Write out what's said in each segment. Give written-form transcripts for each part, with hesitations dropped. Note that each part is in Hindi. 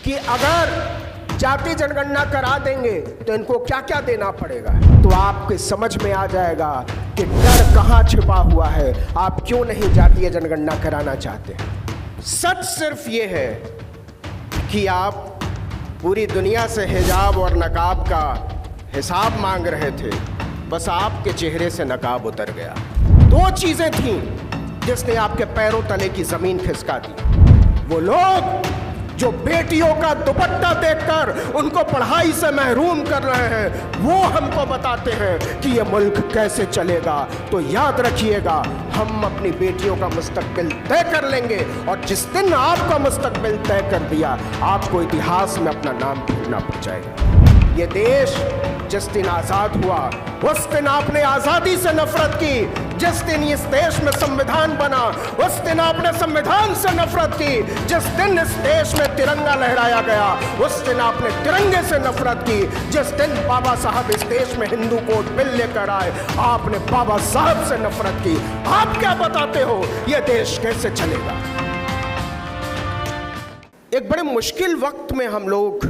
कि अगर जाति जनगणना करा देंगे तो इनको क्या क्या देना पड़ेगा, तो आपके समझ में आ जाएगा कि डर कहाँ छिपा हुआ है, आप क्यों नहीं जातीय जनगणना कराना चाहते। सच सिर्फ ये है कि आप पूरी दुनिया से हिजाब और नकाब का हिसाब मांग रहे थे, बस आपके चेहरे से नकाब उतर गया। दो चीजें थीं जिसने आपके पैरों तले की जमीन खिसका दी। वो लोग जो बेटियों का दुपट्टा देखकर उनको पढ़ाई से महरूम कर रहे हैं, वो हमको बताते हैं कि ये मुल्क कैसे चलेगा। तो याद रखिएगा, हम अपनी बेटियों का मुस्तकबिल तय कर लेंगे, और जिस दिन आपका मुस्तकबिल तय कर दिया, आपको इतिहास में अपना नाम ढूंढना पड़ जाएगा। ये देश जिस दिन आजाद हुआ, उस दिन आपने आजादी से नफरत की। जिस दिन इस देश में संविधान बना, उस दिन आपने संविधान से नफरत की। जिस दिन इस देश में तिरंगा लहराया गया, उस दिन आपने तिरंगे से नफरत की। जिस दिन बाबा साहब इस देश में हिंदू कोड बिल लेकर आए, आपने बाबा साहब से नफरत की। आप क्या बताते हो यह देश कैसे चलेगा? एक बड़े मुश्किल वक्त में हम लोग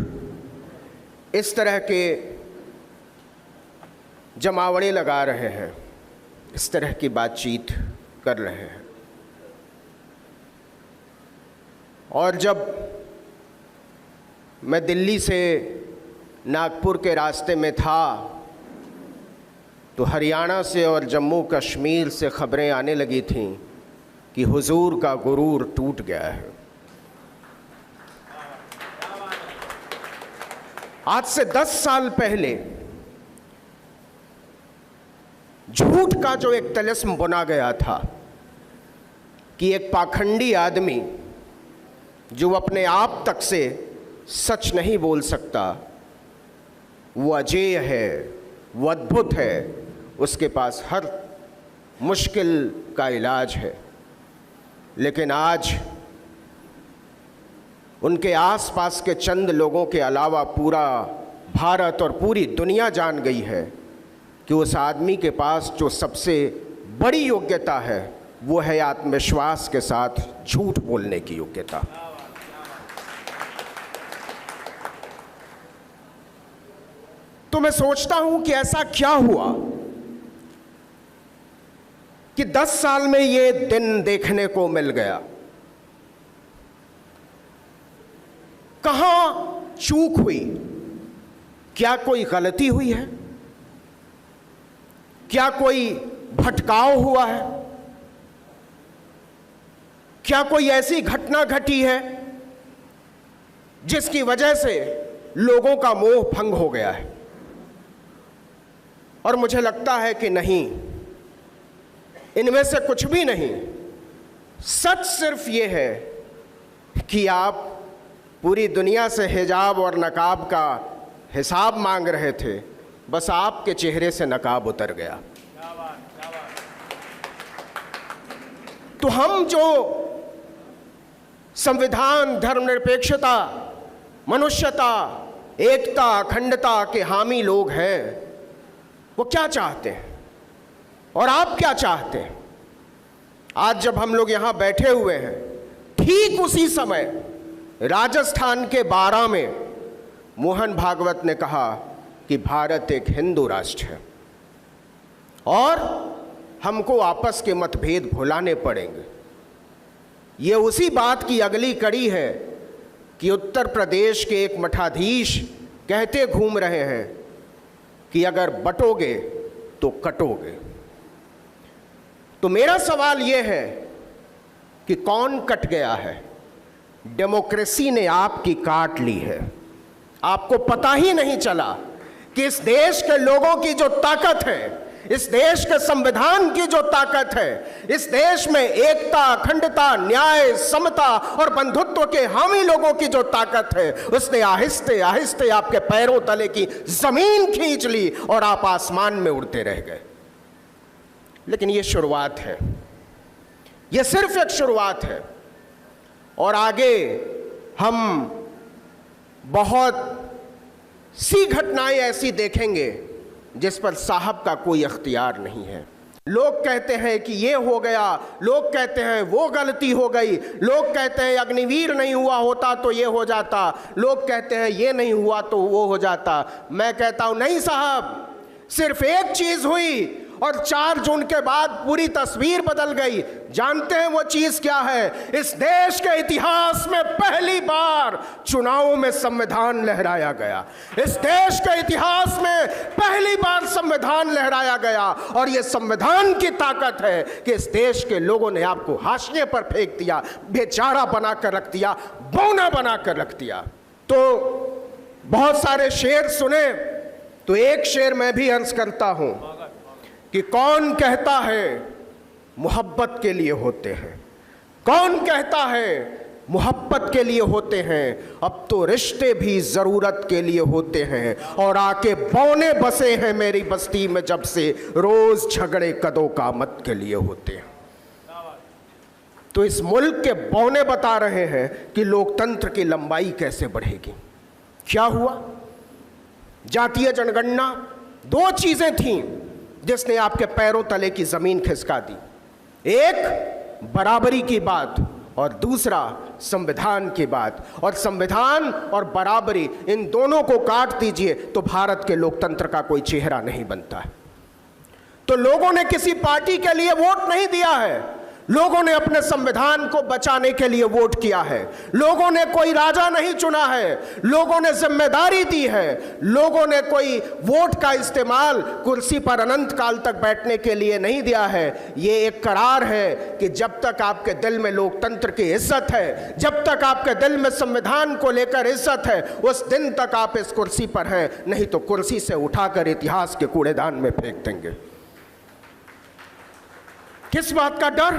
इस तरह के जमावड़े लगा रहे हैं, इस तरह की बातचीत कर रहे हैं। और जब मैं दिल्ली से नागपुर के रास्ते में था, तो हरियाणा से और जम्मू कश्मीर से खबरें आने लगी थीं कि हुजूर का गुरूर टूट गया है। आज से 10 साल पहले झूठ का जो एक तिलिस्म बुना गया था कि एक पाखंडी आदमी जो अपने आप तक से सच नहीं बोल सकता, वो अजेय है, वो अद्भुत है, उसके पास हर मुश्किल का इलाज है। लेकिन आज उनके आसपास के चंद लोगों के अलावा पूरा भारत और पूरी दुनिया जान गई है कि उस आदमी के पास जो सबसे बड़ी योग्यता है, वो है आत्मविश्वास के साथ झूठ बोलने की योग्यता। तो मैं सोचता हूं कि ऐसा क्या हुआ कि 10 साल में ये दिन देखने को मिल गया। कहां चूक हुई? क्या कोई गलती हुई है? क्या कोई भटकाव हुआ है? क्या कोई ऐसी घटना घटी है जिसकी वजह से लोगों का मोह भंग हो गया है? और मुझे लगता है कि नहीं, इनमें से कुछ भी नहीं। सच सिर्फ ये है कि आप पूरी दुनिया से हिजाब और नकाब का हिसाब मांग रहे थे, बस आपके चेहरे से नकाब उतर गया। तो हम जो संविधान, धर्मनिरपेक्षता, मनुष्यता, एकता, अखंडता के हामी लोग हैं, वो क्या चाहते हैं और आप क्या चाहते हैं? आज जब हम लोग यहां बैठे हुए हैं, ठीक उसी समय राजस्थान के बारां में मोहन भागवत ने कहा कि भारत एक हिंदू राष्ट्र है और हमको आपस के मतभेद भुलाने पड़ेंगे। ये उसी बात की अगली कड़ी है कि उत्तर प्रदेश के एक मठाधीश कहते घूम रहे हैं कि अगर बटोगे तो कटोगे। तो मेरा सवाल यह है कि कौन कट गया है? डेमोक्रेसी ने आपकी काट ली है। आपको पता ही नहीं चला कि इस देश के लोगों की जो ताकत है, इस देश के संविधान की जो ताकत है, इस देश में एकता, अखंडता, न्याय, समता और बंधुत्व के हामी लोगों की जो ताकत है, उसने आहिस्ते आहिस्ते आपके पैरों तले की जमीन खींच ली और आप आसमान में उड़ते रह गए। लेकिन ये शुरुआत है, ये सिर्फ एक शुरुआत है, और आगे हम बहुत सी घटनाएं ऐसी देखेंगे जिस पर साहब का कोई अख्तियार नहीं है। लोग कहते हैं कि ये हो गया, लोग कहते हैं वो गलती हो गई, लोग कहते हैं अग्निवीर नहीं हुआ होता तो ये हो जाता, लोग कहते हैं ये नहीं हुआ तो वो हो जाता। मैं कहता हूं नहीं साहब, सिर्फ एक चीज हुई और 4 जून के बाद पूरी तस्वीर बदल गई। जानते हैं वो चीज क्या है? इस देश के इतिहास में पहली बार चुनावों में संविधान लहराया गया। इस देश के इतिहास में पहली बार संविधान लहराया गया और ये संविधान की ताकत है कि इस देश के लोगों ने आपको हाशिए पर फेंक दिया, बेचारा बनाकर रख दिया, बौना बनाकर रख दिया। तो बहुत सारे शेर सुने, तो एक शेर मैं भी अर्ज करता हूं कि कौन कहता है मोहब्बत के लिए होते हैं, कौन कहता है मोहब्बत के लिए होते हैं, अब तो रिश्ते भी जरूरत के लिए होते हैं और आके बौने बसे हैं मेरी बस्ती में जब से, रोज झगड़े कदों का मत के लिए होते हैं। तो इस मुल्क के बौने बता रहे हैं कि लोकतंत्र की लंबाई कैसे बढ़ेगी। क्या हुआ? जातीय जनगणना 2 चीजें थीं जिसने आपके पैरों तले की जमीन खिसका दी। एक बराबरी की बात और दूसरा संविधान की बात। और संविधान और बराबरी, इन दोनों को काट दीजिए तो भारत के लोकतंत्र का कोई चेहरा नहीं बनता है। तो लोगों ने किसी पार्टी के लिए वोट नहीं दिया है, लोगों ने अपने संविधान को बचाने के लिए वोट किया है। लोगों ने कोई राजा नहीं चुना है, लोगों ने जिम्मेदारी दी है। लोगों ने कोई वोट का इस्तेमाल कुर्सी पर अनंत काल तक बैठने के लिए नहीं दिया है। ये एक करार है कि जब तक आपके दिल में लोकतंत्र की इज्जत है, जब तक आपके दिल में संविधान को लेकर इज्जत है, उस दिन तक आप इस कुर्सी पर हैं, नहीं तो कुर्सी से उठाकर इतिहास के कूड़ेदान में फेंक देंगे। किस बात का डर?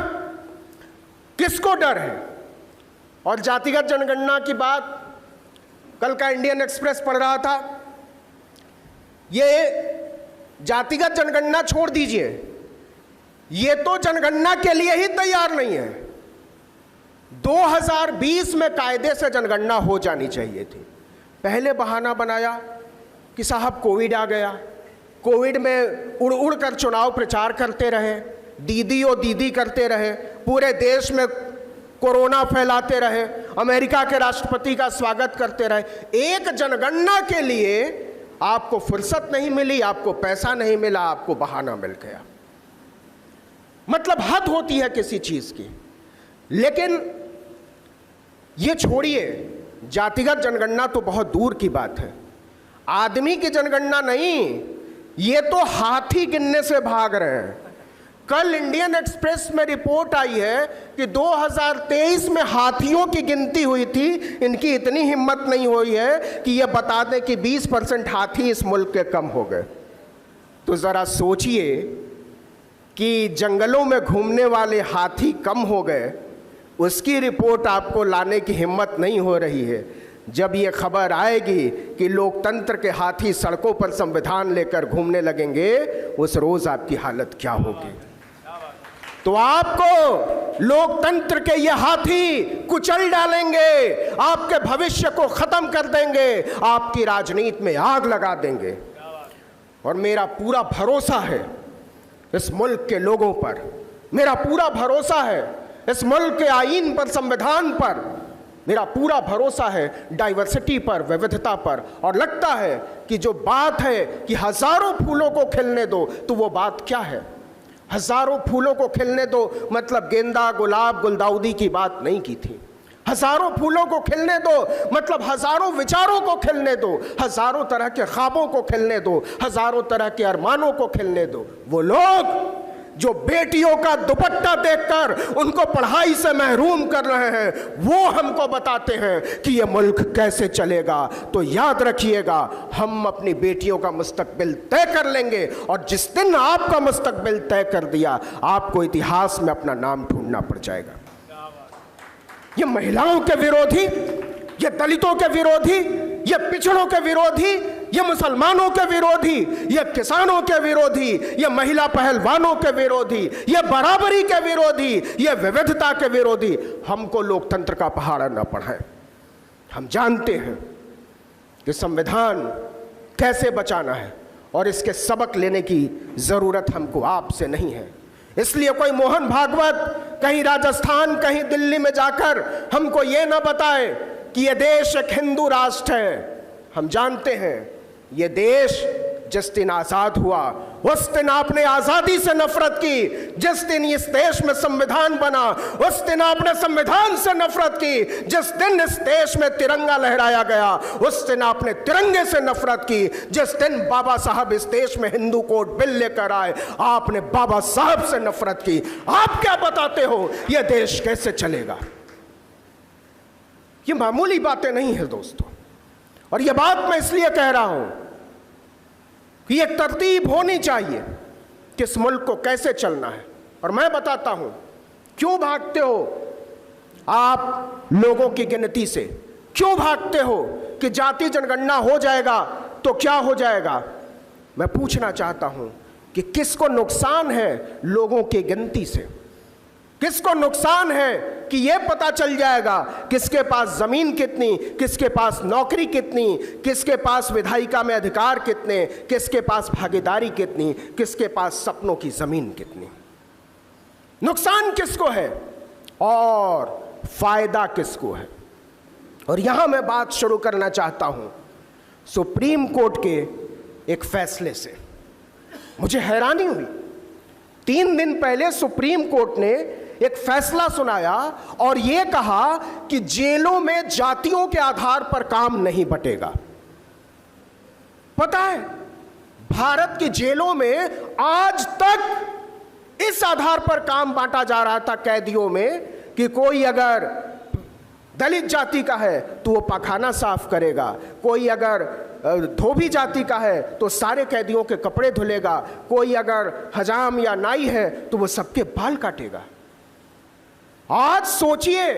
किसको डर है? और जातिगत जनगणना की बात कल का इंडियन एक्सप्रेस पढ़ रहा था। ये जातिगत जनगणना छोड़ दीजिए, ये तो जनगणना के लिए ही तैयार नहीं है। 2020 में कायदे से जनगणना हो जानी चाहिए थी। पहले बहाना बनाया कि साहब कोविड आ गया, कोविड में उड़ उड़ कर चुनाव प्रचार करते रहे, दीदी और दीदी करते रहे, पूरे देश में कोरोना फैलाते रहे, अमेरिका के राष्ट्रपति का स्वागत करते रहे। एक जनगणना के लिए आपको फुर्सत नहीं मिली, आपको पैसा नहीं मिला, आपको बहाना मिल गया। मतलब हद होती है किसी चीज की। लेकिन ये छोड़िए, जातिगत जनगणना तो बहुत दूर की बात है, आदमी की जनगणना नहीं, ये तो हाथी गिनने से भाग रहे हैं। कल इंडियन एक्सप्रेस में रिपोर्ट आई है कि 2023 में हाथियों की गिनती हुई थी। इनकी इतनी हिम्मत नहीं हुई है कि ये बता दें कि 20% हाथी इस मुल्क के कम हो गए। तो ज़रा सोचिए कि जंगलों में घूमने वाले हाथी कम हो गए, उसकी रिपोर्ट आपको लाने की हिम्मत नहीं हो रही है। जब ये खबर आएगी कि लोकतंत्र के हाथी सड़कों पर संविधान लेकर घूमने लगेंगे, उस रोज़ आपकी हालत क्या होगी। तो आपको लोकतंत्र के ये हाथी कुचल डालेंगे, आपके भविष्य को खत्म कर देंगे, आपकी राजनीति में आग लगा देंगे। और मेरा पूरा भरोसा है इस मुल्क के लोगों पर, मेरा पूरा भरोसा है इस मुल्क के आईन पर, संविधान पर, मेरा पूरा भरोसा है डाइवर्सिटी पर, विविधता पर। और लगता है कि जो बात है कि हजारों फूलों को खिलने दो, तो वो बात क्या है? हजारों फूलों को खिलने दो मतलब गेंदा, गुलाब, गुलदाउदी की बात नहीं की थी। हजारों फूलों को खिलने दो मतलब हजारों विचारों को खिलने दो, हजारों तरह के ख्वाबों को खिलने दो, हजारों तरह के अरमानों को खिलने दो। वो लोग जो बेटियों का दुपट्टा देखकर उनको पढ़ाई से महरूम कर रहे हैं, वो हमको बताते हैं कि ये मुल्क कैसे चलेगा। तो याद रखिएगा, हम अपनी बेटियों का मुस्तकबिल तय कर लेंगे, और जिस दिन आपका मुस्तकबिल तय कर दिया, आपको इतिहास में अपना नाम ढूंढना पड़ जाएगा। ये महिलाओं के विरोधी, ये दलितों के विरोधी, ये पिछड़ों के विरोधी, ये मुसलमानों के विरोधी, ये किसानों के विरोधी, ये महिला पहलवानों के विरोधी, ये बराबरी के विरोधी, ये विविधता के विरोधी हमको लोकतंत्र का पहाड़ा न पढ़ाए। हम जानते हैं कि संविधान कैसे बचाना है, और इसके सबक लेने की जरूरत हमको आपसे नहीं है। इसलिए कोई मोहन भागवत कहीं राजस्थान कहीं दिल्ली में जाकर हमको ये ना बताए कि ये देश एक हिंदू राष्ट्र है। हम जानते हैं ये देश जिस दिन आजाद हुआ उस दिन आपने आजादी से नफरत की, जिस दिन इस देश में संविधान बना उस दिन आपने संविधान से नफरत की, जिस दिन इस देश में तिरंगा लहराया गया उस दिन आपने तिरंगे से नफरत की, जिस दिन बाबा साहब इस देश में हिंदू कोड बिल लेकर आए आपने बाबा साहब से नफरत की। आप क्या बताते हो यह देश कैसे चलेगा? ये मामूली बातें नहीं है दोस्तों, और यह बात मैं इसलिए कह रहा हूं कि एक तरतीब होनी चाहिए कि इस मुल्क को कैसे चलना है। और मैं बताता हूं क्यों भागते हो आप लोगों की गिनती से, क्यों भागते हो कि जाति जनगणना हो जाएगा तो क्या हो जाएगा। मैं पूछना चाहता हूं कि किसको नुकसान है लोगों की गिनती से, किसको नुकसान है कि यह पता चल जाएगा किसके पास जमीन कितनी, किसके पास नौकरी कितनी, किसके पास विधायिका में अधिकार कितने, किसके पास भागीदारी कितनी, किसके पास सपनों की जमीन कितनी। नुकसान किसको है और फायदा किसको है। और यहां मैं बात शुरू करना चाहता हूं सुप्रीम कोर्ट के एक फैसले से। मुझे हैरानी हुई, 3 दिन पहले सुप्रीम कोर्ट ने एक फैसला सुनाया और यह कहा कि जेलों में जातियों के आधार पर काम नहीं बटेगा। पता है भारत की जेलों में आज तक इस आधार पर काम बांटा जा रहा था कैदियों में कि कोई अगर दलित जाति का है तो वो पाखाना साफ करेगा, कोई अगर धोबी जाति का है तो सारे कैदियों के कपड़े धुलेगा, कोई अगर हजाम या नाई है तो वो सबके बाल काटेगा। आज सोचिए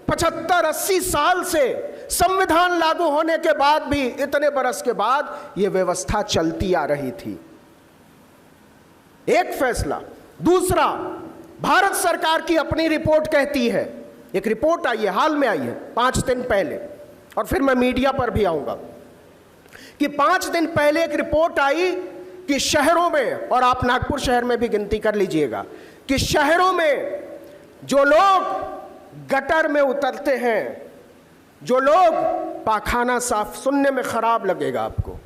75-80 साल से संविधान लागू होने के बाद भी, इतने बरस के बाद ये व्यवस्था चलती आ रही थी। एक फैसला। दूसरा, भारत सरकार की अपनी रिपोर्ट कहती है, एक रिपोर्ट आई है, हाल में आई है 5 दिन पहले, और फिर मैं मीडिया पर भी आऊंगा, कि 5 दिन पहले एक रिपोर्ट आई कि शहरों में, और आप नागपुर शहर में भी गिनती कर लीजिएगा, कि शहरों में जो लोग गटर में उतरते हैं, जो लोग पाखाना साफ, सुनने में खराब लगेगा आपको,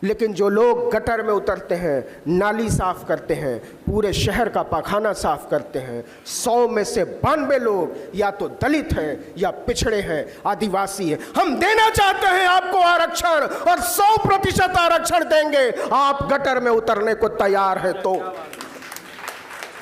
लेकिन जो लोग गटर में उतरते हैं, नाली साफ करते हैं, पूरे शहर का पाखाना साफ करते हैं, 100 में से 92 लोग या तो दलित हैं या पिछड़े हैं, आदिवासी हैं। हम देना चाहते हैं आपको आरक्षण और 100% आरक्षण देंगे, आप गटर में उतरने को तैयार है तो।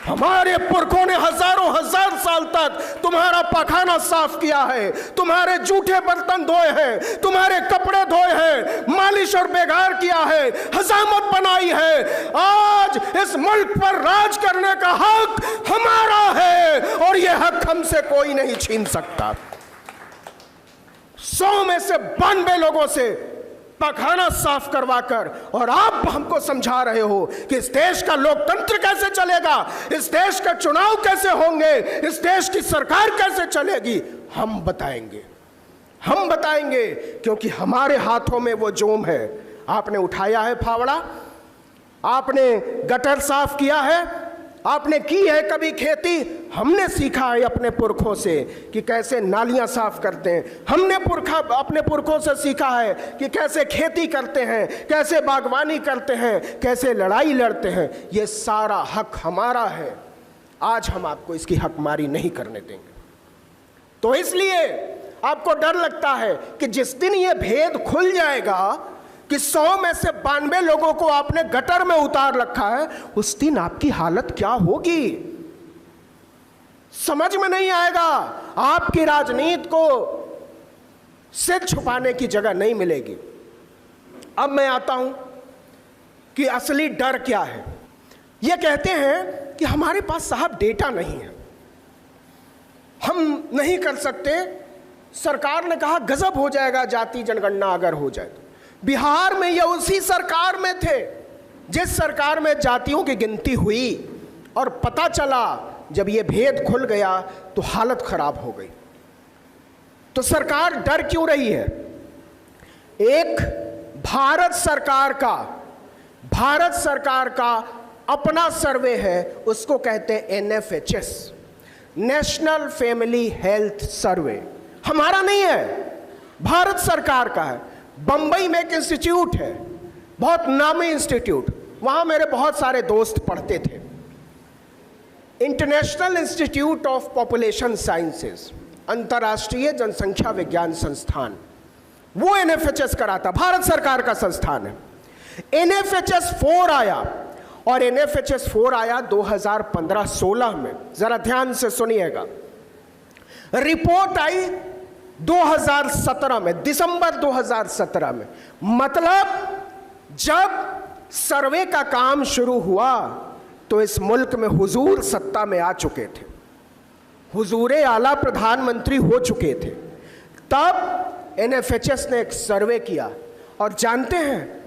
हमारे पुरखों ने हजारों हजार साल तक तुम्हारा पाखाना साफ किया है, तुम्हारे जूठे बर्तन धोए हैं, तुम्हारे कपड़े धोए हैं, मालिश और बेगार किया है, हजामत बनाई है। आज इस मुल्क पर राज करने का हक हमारा है और यह हक हमसे कोई नहीं छीन सकता। 100 में से 92 लोगों से पाखाना साफ करवाकर, और आप हमको समझा रहे हो कि इस देश का लोकतंत्र कैसे चलेगा, इस देश का चुनाव कैसे होंगे, इस देश की सरकार कैसे चलेगी। हम बताएंगे, हम बताएंगे, क्योंकि हमारे हाथों में वो जोम है। आपने उठाया है फावड़ा, आपने गटर साफ किया है, आपने की है कभी खेती, हमने सीखा है अपने पुरखों से कि कैसे नालियां साफ करते हैं, हमने अपने पुरखों से सीखा है कि कैसे खेती करते हैं, कैसे बागवानी करते हैं, कैसे लड़ाई लड़ते हैं। ये सारा हक हमारा है, आज हम आपको इसकी हकमारी नहीं करने देंगे। तो इसलिए आपको डर लगता है कि जिस दिन ये भेद खुल जाएगा कि 100 में से 92 लोगों को आपने गटर में उतार रखा है, उस दिन आपकी हालत क्या होगी समझ में नहीं आएगा। आपकी राजनीति को सिर छुपाने की जगह नहीं मिलेगी। अब मैं आता हूं कि असली डर क्या है। ये कहते हैं कि हमारे पास साहब डेटा नहीं है, हम नहीं कर सकते। सरकार ने कहा गजब हो जाएगा जाति जनगणना अगर हो जाए तो। बिहार में ये उसी सरकार में थे जिस सरकार में जातियों की गिनती हुई, और पता चला जब ये भेद खुल गया तो हालत खराब हो गई। तो सरकार डर क्यों रही है? एक भारत सरकार का अपना सर्वे है, उसको कहते हैं NFHS, national family health survey. हमारा नहीं है, भारत सरकार का है। बंबई में एक इंस्टीट्यूट है, बहुत नामी इंस्टीट्यूट, वहां मेरे बहुत सारे दोस्त पढ़ते थे। International institute of population sciences, अंतर्राष्ट्रीय जनसंख्या विज्ञान संस्थान, वो NFHS कराता, भारत सरकार का संस्थान है। NFHS 4 आया, और NFHS 4 आया 2015-16 में। जरा ध्यान से सुनिएगा। रिपोर्ट आई 2017 में, दिसंबर 2017 में। मतलब जब सर्वे का काम शुरू हुआ तो इस मुल्क में हुजूर सत्ता में आ चुके थे, हुजूर आला प्रधानमंत्री हो चुके थे। तब NFHS ने एक सर्वे किया, और जानते हैं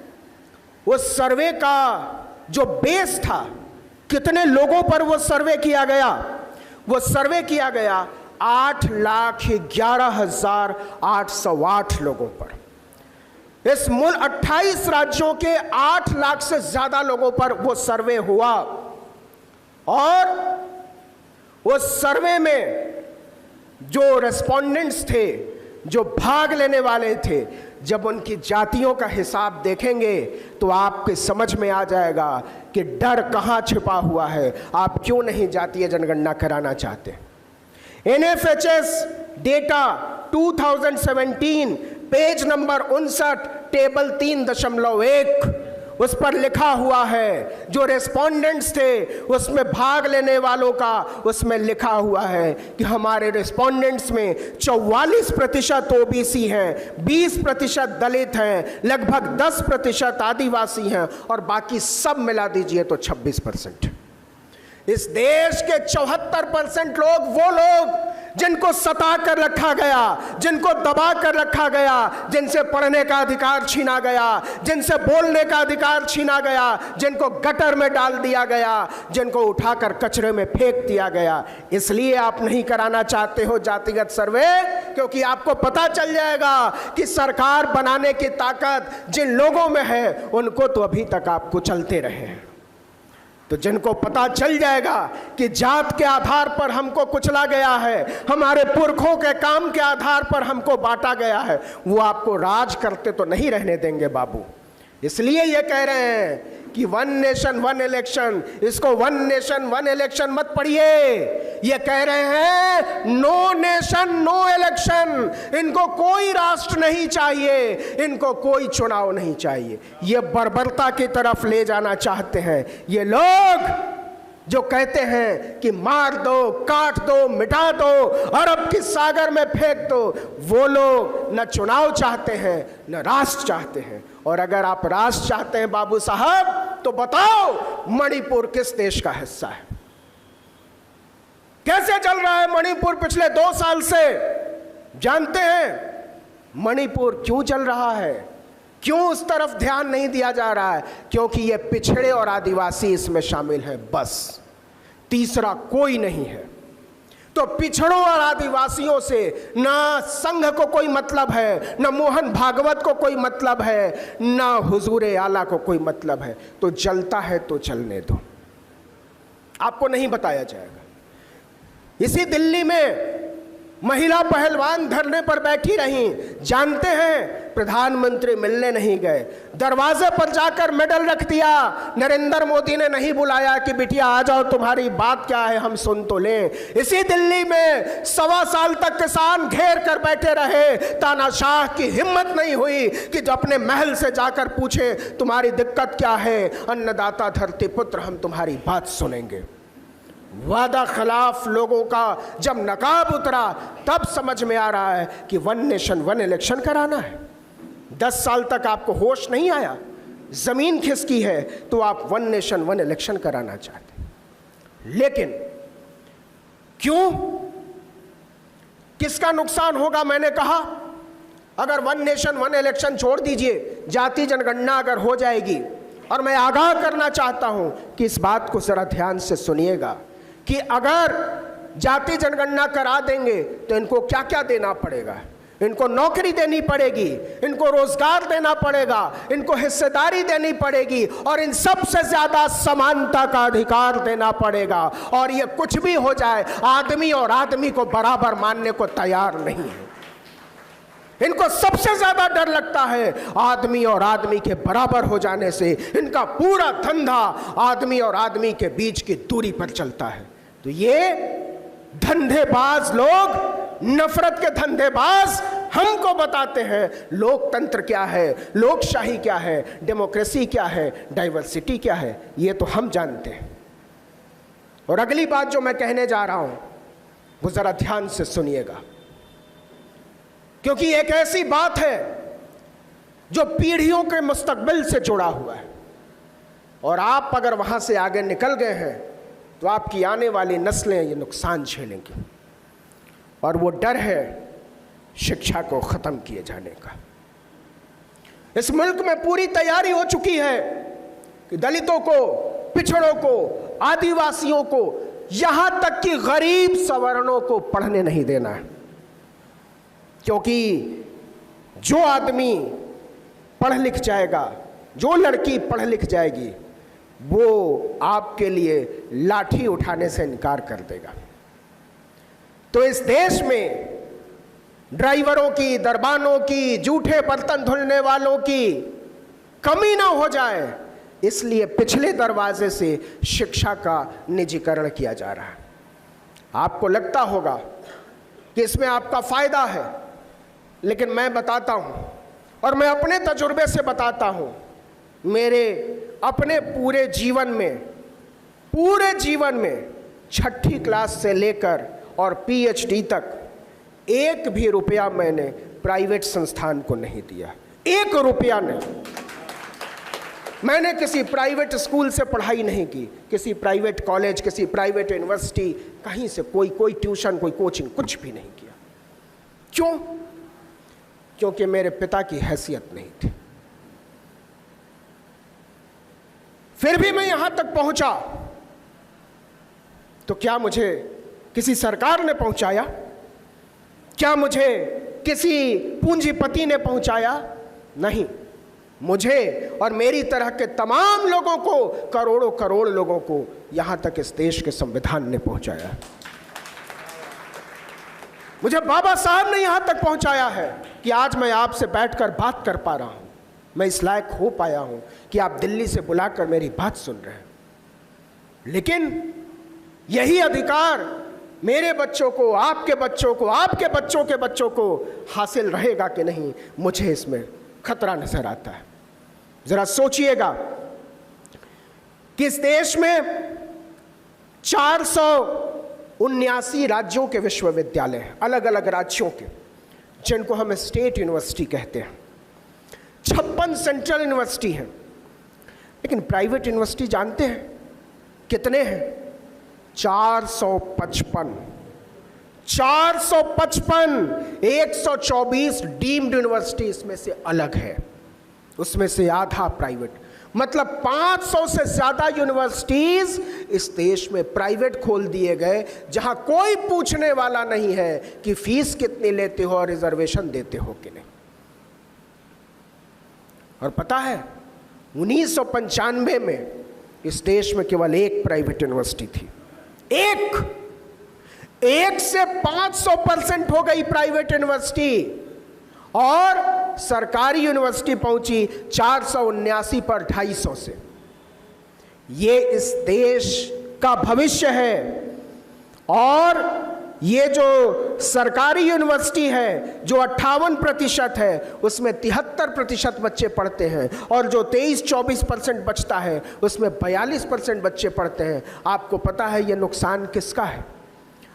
उस सर्वे का जो बेस था, कितने लोगों पर वो सर्वे किया गया? वो सर्वे किया गया 8,11,808 लोगों पर। इस मुल्क 28 राज्यों के 8 लाख से ज्यादा लोगों पर वो सर्वे हुआ। और उस सर्वे में जो रेस्पोंडेंट्स थे, जो भाग लेने वाले थे, जब उनकी जातियों का हिसाब देखेंगे तो आपके समझ में आ जाएगा कि डर कहां छिपा हुआ है, आप क्यों नहीं जातीय जनगणना कराना चाहते। NFHS data 2017 page number 59 table 3.1, उस पर लिखा हुआ है, जो रेस्पोंडेंट्स थे उसमें भाग लेने वालों का, उसमें लिखा हुआ है कि हमारे रेस्पोंडेंट्स में 44% OBC हैं, 20% दलित हैं, लगभग 10% आदिवासी हैं, और बाकी सब मिला दीजिए तो 26%। इस देश के 74% लोग, वो लोग जिनको सता कर रखा गया, जिनको दबा कर रखा गया, जिनसे पढ़ने का अधिकार छीना गया, जिनसे बोलने का अधिकार छीना गया, जिनको गटर में डाल दिया गया, जिनको उठाकर कचरे में फेंक दिया गया। इसलिए आप नहीं कराना चाहते हो जातिगत सर्वे, क्योंकि आपको पता चल जाएगा कि सरकार बनाने की ताकत जिन लोगों में है उनको तो अभी तक आप कुचलते रहे हैं। तो जिनको पता चल जाएगा कि जात के आधार पर हमको कुचला गया है, हमारे पुरखों के काम के आधार पर हमको बांटा गया है, वो आपको राज करते तो नहीं रहने देंगे बाबू। इसलिए ये कह रहे हैं कि 1 नेशन 1 इलेक्शन, इसको 1 नेशन 1 इलेक्शन मत पढ़िए। ये कह रहे हैं नो नेशन नो इलेक्शन। इनको कोई राष्ट्र नहीं चाहिए, इनको कोई चुनाव नहीं चाहिए। ये बर्बरता की तरफ ले जाना चाहते हैं ये लोग, जो कहते हैं कि मार दो, काट दो, मिटा दो, अरब की सागर में फेंक दो। वो लोग न चुनाव चाहते हैं न राष्ट्र चाहते हैं। और अगर आप राष्ट्र चाहते हैं बाबू साहब, तो बताओ मणिपुर किस देश का हिस्सा है? कैसे चल रहा है मणिपुर पिछले 2 साल से? जानते हैं मणिपुर क्यों चल रहा है? क्यों उस तरफ ध्यान नहीं दिया जा रहा है? क्योंकि ये पिछड़े और आदिवासी इसमें शामिल हैं, बस, तीसरा कोई नहीं है। तो पिछड़ों और आदिवासियों से ना संघ को कोई मतलब है, ना मोहन भागवत को कोई मतलब है, ना हुजूर आला को कोई मतलब है। तो जलता है तो चलने दो, आपको नहीं बताया जाएगा। इसी दिल्ली में महिला पहलवान धरने पर बैठी रहीं, जानते हैं प्रधानमंत्री मिलने नहीं गए, दरवाजे पर जाकर मेडल रख दिया। नरेंद्र मोदी ने नहीं बुलाया कि बिटिया आ जाओ, तुम्हारी बात क्या है, हम सुन तो लें। इसी दिल्ली में 1.25 साल तक किसान घेर कर बैठे रहे, तानाशाह की हिम्मत नहीं हुई कि जो अपने महल से जाकर पूछे तुम्हारी दिक्कत क्या है। अन्नदाता धरती पुत्र, हम तुम्हारी बात सुनेंगे। वादा खिलाफ लोगों का जब नकाब उतरा, तब समझ में आ रहा है कि 1 नेशन 1 इलेक्शन कराना है। 10 साल तक आपको होश नहीं आया, जमीन खिसकी है, तो आप 1 नेशन 1 इलेक्शन कराना चाहते। लेकिन क्यों? किसका नुकसान होगा? मैंने कहा अगर 1 नेशन 1 इलेक्शन छोड़ दीजिए, जाति जनगणना अगर हो जाएगी, और मैं आगाह करना चाहता हूं कि इस बात को जरा ध्यान से सुनिएगा कि अगर जाति जनगणना करा देंगे तो इनको क्या क्या देना पड़ेगा। इनको नौकरी देनी पड़ेगी, इनको रोजगार देना पड़ेगा, इनको हिस्सेदारी देनी पड़ेगी और इन सबसे ज्यादा समानता का अधिकार देना पड़ेगा। और ये कुछ भी हो जाए, आदमी और आदमी को बराबर मानने को तैयार नहीं है। इनको सबसे ज्यादा डर लगता है आदमी और आदमी के बराबर हो जाने से। इनका पूरा धंधा आदमी और आदमी के बीच की दूरी पर चलता है। तो ये धंधेबाज लोग, नफरत के धंधेबाज हमको बताते हैं लोकतंत्र क्या है, लोकशाही क्या है, डेमोक्रेसी क्या है, डाइवर्सिटी क्या है। ये तो हम जानते हैं। और अगली बात जो मैं कहने जा रहा हूं वो जरा ध्यान से सुनिएगा, क्योंकि एक ऐसी बात है जो पीढ़ियों के मुस्तकबिल से जुड़ा हुआ है। और आप अगर वहां से आगे निकल गए हैं तो आपकी आने वाली नस्लें ये नुकसान झेलेंगी। और वो डर है शिक्षा को खत्म किए जाने का। इस मुल्क में पूरी तैयारी हो चुकी है कि दलितों को, पिछड़ों को, आदिवासियों को, यहां तक कि गरीब सवर्णों को पढ़ने नहीं देना है। क्योंकि जो आदमी पढ़ लिख जाएगा, जो लड़की पढ़ लिख जाएगी, वो आपके लिए लाठी उठाने से इनकार कर देगा। तो इस देश में ड्राइवरों की, दरबानों की, जूठे बर्तन धुलने वालों की कमी ना हो जाए, इसलिए पिछले दरवाजे से शिक्षा का निजीकरण किया जा रहा है। आपको लगता होगा कि इसमें आपका फायदा है, लेकिन मैं बताता हूं और मैं अपने तजुर्बे से बताता हूं, मेरे अपने पूरे जीवन में छठी क्लास से लेकर और पीएचडी तक एक भी रुपया मैंने प्राइवेट संस्थान को नहीं दिया। एक रुपया नहीं। मैंने किसी प्राइवेट स्कूल से पढ़ाई नहीं की, किसी प्राइवेट कॉलेज, किसी प्राइवेट यूनिवर्सिटी, कहीं से कोई ट्यूशन, कोई कोचिंग, कुछ भी नहीं किया। क्यों? क्योंकि मेरे पिता की हैसियत नहीं थी। फिर भी मैं यहां तक पहुंचा तो क्या मुझे किसी सरकार ने पहुंचाया? क्या मुझे किसी पूंजीपति ने पहुंचाया? नहीं। मुझे और मेरी तरह के तमाम लोगों को, करोड़ों करोड़ लोगों को यहां तक इस देश के संविधान ने पहुंचाया। मुझे बाबा साहब ने यहां तक पहुंचाया है कि आज मैं आपसे बैठकर बात कर पा रहा हूं। मैं इस लायक हो पाया हूं कि आप दिल्ली से बुलाकर मेरी बात सुन रहे हैं। लेकिन यही अधिकार मेरे बच्चों को, आपके बच्चों को, आपके बच्चों के बच्चों को हासिल रहेगा कि नहीं, मुझे इसमें खतरा नजर आता है। जरा सोचिएगा कि इस देश में 479 राज्यों के विश्वविद्यालय हैं, अलग अलग राज्यों के, जिनको हम स्टेट यूनिवर्सिटी कहते हैं। 56 सेंट्रल यूनिवर्सिटी हैं। लेकिन प्राइवेट यूनिवर्सिटी जानते हैं कितने हैं? 455। 124 डीम्ड यूनिवर्सिटी इसमें से अलग है, उसमें से आधा प्राइवेट। मतलब 500 से ज्यादा यूनिवर्सिटीज इस देश में प्राइवेट खोल दिए गए, जहां कोई पूछने वाला नहीं है कि फीस कितनी लेते हो और रिजर्वेशन देते हो कि नहीं। और पता है 1995 में इस देश में केवल एक प्राइवेट यूनिवर्सिटी थी। एक से 500% हो गई प्राइवेट यूनिवर्सिटी, और सरकारी यूनिवर्सिटी पहुंची 479 पर 250 से। ये इस देश का भविष्य है। और ये जो सरकारी यूनिवर्सिटी है जो 58% है, उसमें 73% बच्चे पढ़ते हैं, और जो 23-24% बचता है उसमें 42% बच्चे पढ़ते हैं। आपको पता है ये नुकसान किसका है?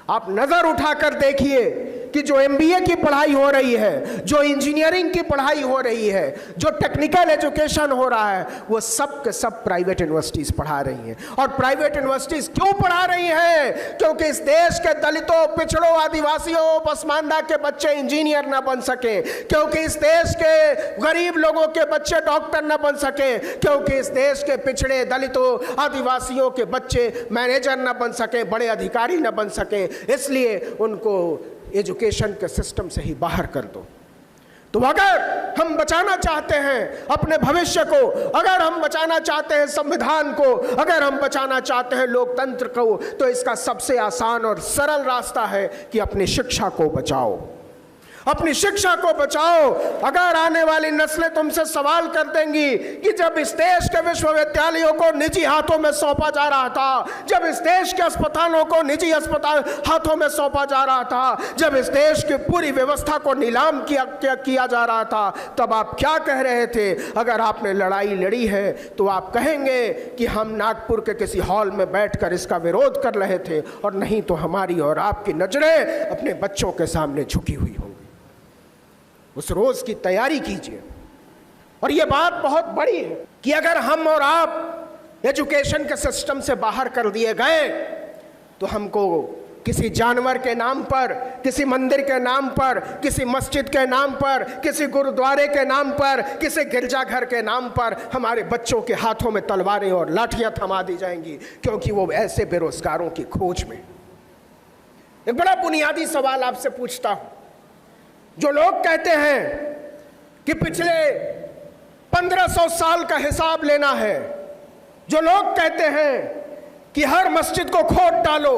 आप नजर उठाकर देखिए कि जो एमबीए की पढ़ाई हो रही है, जो इंजीनियरिंग की पढ़ाई हो रही है, जो टेक्निकल एजुकेशन हो रहा है, वो सब के सब प्राइवेट यूनिवर्सिटीज पढ़ा रही हैं। और प्राइवेट यूनिवर्सिटीज क्यों पढ़ा रही हैं? क्योंकि इस देश के दलितों, पिछड़ों, आदिवासियों, पसमानदा के बच्चे इंजीनियर ना बन सके, क्योंकि इस देश के गरीब लोगों के बच्चे डॉक्टर ना बन सके, क्योंकि इस देश के पिछड़े, दलितों, आदिवासियों के बच्चे मैनेजर ना बन सके, बड़े अधिकारी ना बन सके। इसलिए उनको एजुकेशन के सिस्टम से ही बाहर कर दो। तो अगर हम बचाना चाहते हैं अपने भविष्य को, अगर हम बचाना चाहते हैं संविधान को, अगर हम बचाना चाहते हैं लोकतंत्र को, तो इसका सबसे आसान और सरल रास्ता है कि अपनी शिक्षा को बचाओ, अपनी शिक्षा को बचाओ। अगर आने वाली नस्लें तुमसे सवाल कर देंगी कि जब इस देश के विश्वविद्यालयों को निजी हाथों में सौंपा जा रहा था, जब इस देश के अस्पतालों को निजी अस्पताल हाथों में सौंपा जा रहा था, जब इस देश की पूरी व्यवस्था को नीलाम किया जा रहा था, तब आप क्या कह रहे थे? अगर आपने लड़ाई लड़ी है तो आप कहेंगे कि हम नागपुर के किसी हॉल में बैठकर इसका विरोध कर रहे थे, और नहीं तो हमारी और आपकी नजरें अपने बच्चों के सामने झुकी हुई होंगी। उस रोज की तैयारी कीजिए। और यह बात बहुत बड़ी है कि अगर हम और आप एजुकेशन के सिस्टम से बाहर कर दिए गए तो हमको किसी जानवर के नाम पर, किसी मंदिर के नाम पर, किसी मस्जिद के नाम पर, किसी गुरुद्वारे के नाम पर, किसी गिरजाघर के नाम पर हमारे बच्चों के हाथों में तलवारें और लाठियां थमा दी जाएंगी, क्योंकि वो ऐसे बेरोजगारों की खोज में। एक बड़ा बुनियादी सवाल आपसे पूछता हूं। जो लोग कहते हैं कि पिछले 1500 साल का हिसाब लेना है, जो लोग कहते हैं कि हर मस्जिद को खोद डालो,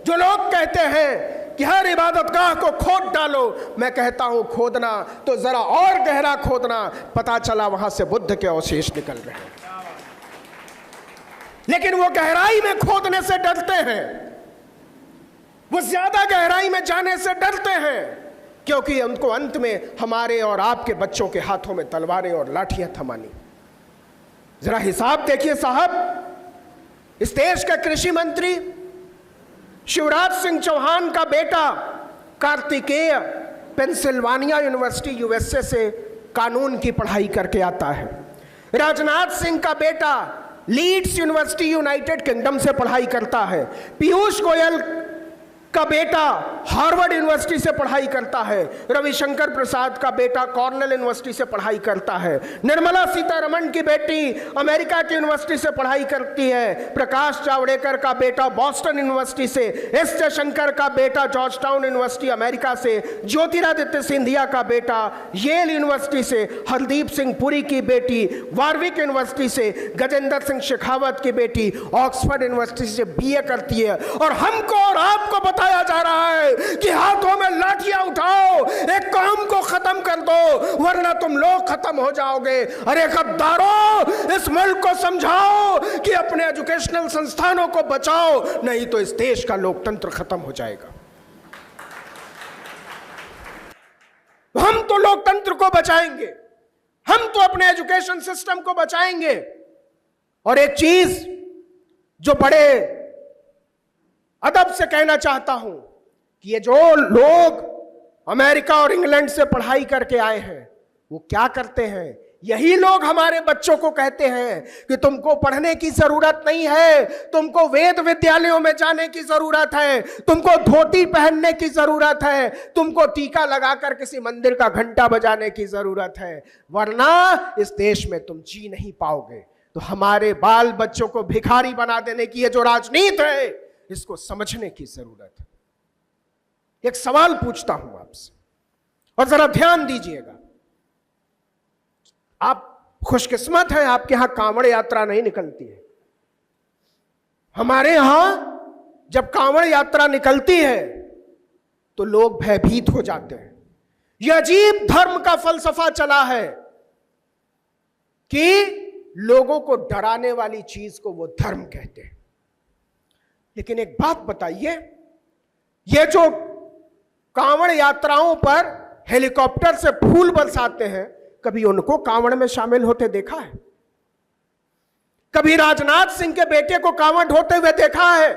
जो लोग कहते हैं कि हर इबादतगाह को खोद डालो, मैं कहता हूं खोदना तो जरा और गहरा खोदना, पता चला वहां से बुद्ध के अवशेष निकल रहे हैं। लेकिन वो गहराई में खोदने से डरते हैं, वो ज्यादा गहराई में जाने से डरते हैं, क्योंकि उनको अंत में हमारे और आपके बच्चों के हाथों में तलवारें और लाठियां थमानी। जरा हिसाब देखिए साहब, इस देश के कृषि मंत्री शिवराज सिंह चौहान का बेटा कार्तिकेय पेंसिल्वानिया यूनिवर्सिटी यूएसए से कानून की पढ़ाई करके आता है। राजनाथ सिंह का बेटा लीड्स यूनिवर्सिटी यूनाइटेड किंगडम से पढ़ाई करता है। पीयूष गोयल का बेटा हार्वर्ड यूनिवर्सिटी से पढ़ाई करता है। रविशंकर प्रसाद का बेटा कॉर्नेल यूनिवर्सिटी से पढ़ाई करता है। निर्मला सीतारमण की बेटी अमेरिका की यूनिवर्सिटी से पढ़ाई करती है। प्रकाश जावड़ेकर का बेटा बॉस्टन यूनिवर्सिटी से, एस जयशंकर का बेटा जॉर्ज टाउन यूनिवर्सिटी अमेरिका से, ज्योतिरादित्य सिंधिया का बेटा येल यूनिवर्सिटी से, हरदीप सिंह पुरी की बेटी वार्विक यूनिवर्सिटी से, गजेंद्र सिंह शेखावत की बेटी ऑक्सफोर्ड यूनिवर्सिटी से बीए करती है। और हमको और आपको बताया जा रहा है कि हाथों में लाठियां उठाओ, एक कौम को खत्म कर दो, वरना तुम लोग खत्म हो जाओगे। अरे गद्दारों, इस मुल्क को समझाओ कि अपने एजुकेशनल संस्थानों को बचाओ, नहीं तो इस देश का लोकतंत्र खत्म हो जाएगा। हम तो लोकतंत्र को बचाएंगे, हम तो अपने एजुकेशन सिस्टम को बचाएंगे। और एक चीज जो बड़े अदब से कहना चाहता हूं कि ये जो लोग अमेरिका और इंग्लैंड से पढ़ाई करके आए हैं, वो क्या करते हैं? यही लोग हमारे बच्चों को कहते हैं कि तुमको पढ़ने की जरूरत नहीं है, तुमको वेद विद्यालयों में जाने की जरूरत है, तुमको धोती पहनने की जरूरत है, तुमको टीका लगाकर किसी मंदिर का घंटा बजाने की जरूरत है, वरना इस देश में तुम जी नहीं पाओगे। तो हमारे बाल बच्चों को भिखारी बना देने की ये जो राजनीति है, इसको समझने की जरूरत है। एक सवाल पूछता हूं आपसे, और जरा ध्यान दीजिएगा। आप खुशकिस्मत हैं, आपके यहां कांवड़ यात्रा नहीं निकलती है। हमारे यहां जब कांवड़ यात्रा निकलती है तो लोग भयभीत हो जाते हैं। यह अजीब धर्म का फलसफा चला है कि लोगों को डराने वाली चीज को वो धर्म कहते हैं। लेकिन एक बात बताइए, ये जो कांवड़ यात्राओं पर हेलीकॉप्टर से फूल बरसाते हैं, कभी उनको कांवड़ में शामिल होते देखा है? कभी राजनाथ सिंह के बेटे को कांवड़ ढोते हुए देखा है?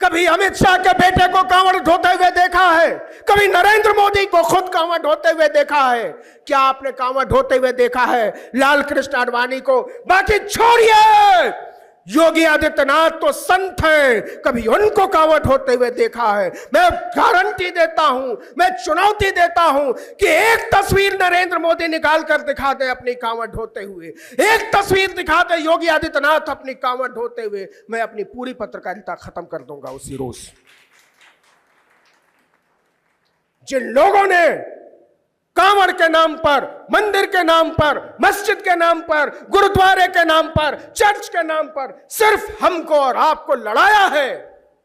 कभी अमित शाह के बेटे को कांवड़ ढोते हुए देखा है? कभी नरेंद्र मोदी को खुद कांवड़ ढोते हुए देखा है? क्या आपने कांवड़ ढोते हुए देखा है लाल कृष्ण आडवाणी को? बाकी छोड़िए, योगी आदित्यनाथ तो संत हैं, कभी उनको कांवड़ ढोते हुए देखा है? मैं गारंटी देता हूं, मैं चुनौती देता हूं कि एक तस्वीर नरेंद्र मोदी निकाल कर दिखा दे अपनी कांवड़ ढोते हुए, एक तस्वीर दिखा दे योगी आदित्यनाथ अपनी कांवड़ ढोते हुए, मैं अपनी पूरी पत्रकारिता खत्म कर दूंगा उसी रोज। जिन लोगों ने कांवड़ के नाम पर, मंदिर के नाम पर, मस्जिद के नाम पर, गुरुद्वारे के नाम पर, चर्च के नाम पर सिर्फ हमको और आपको लड़ाया है,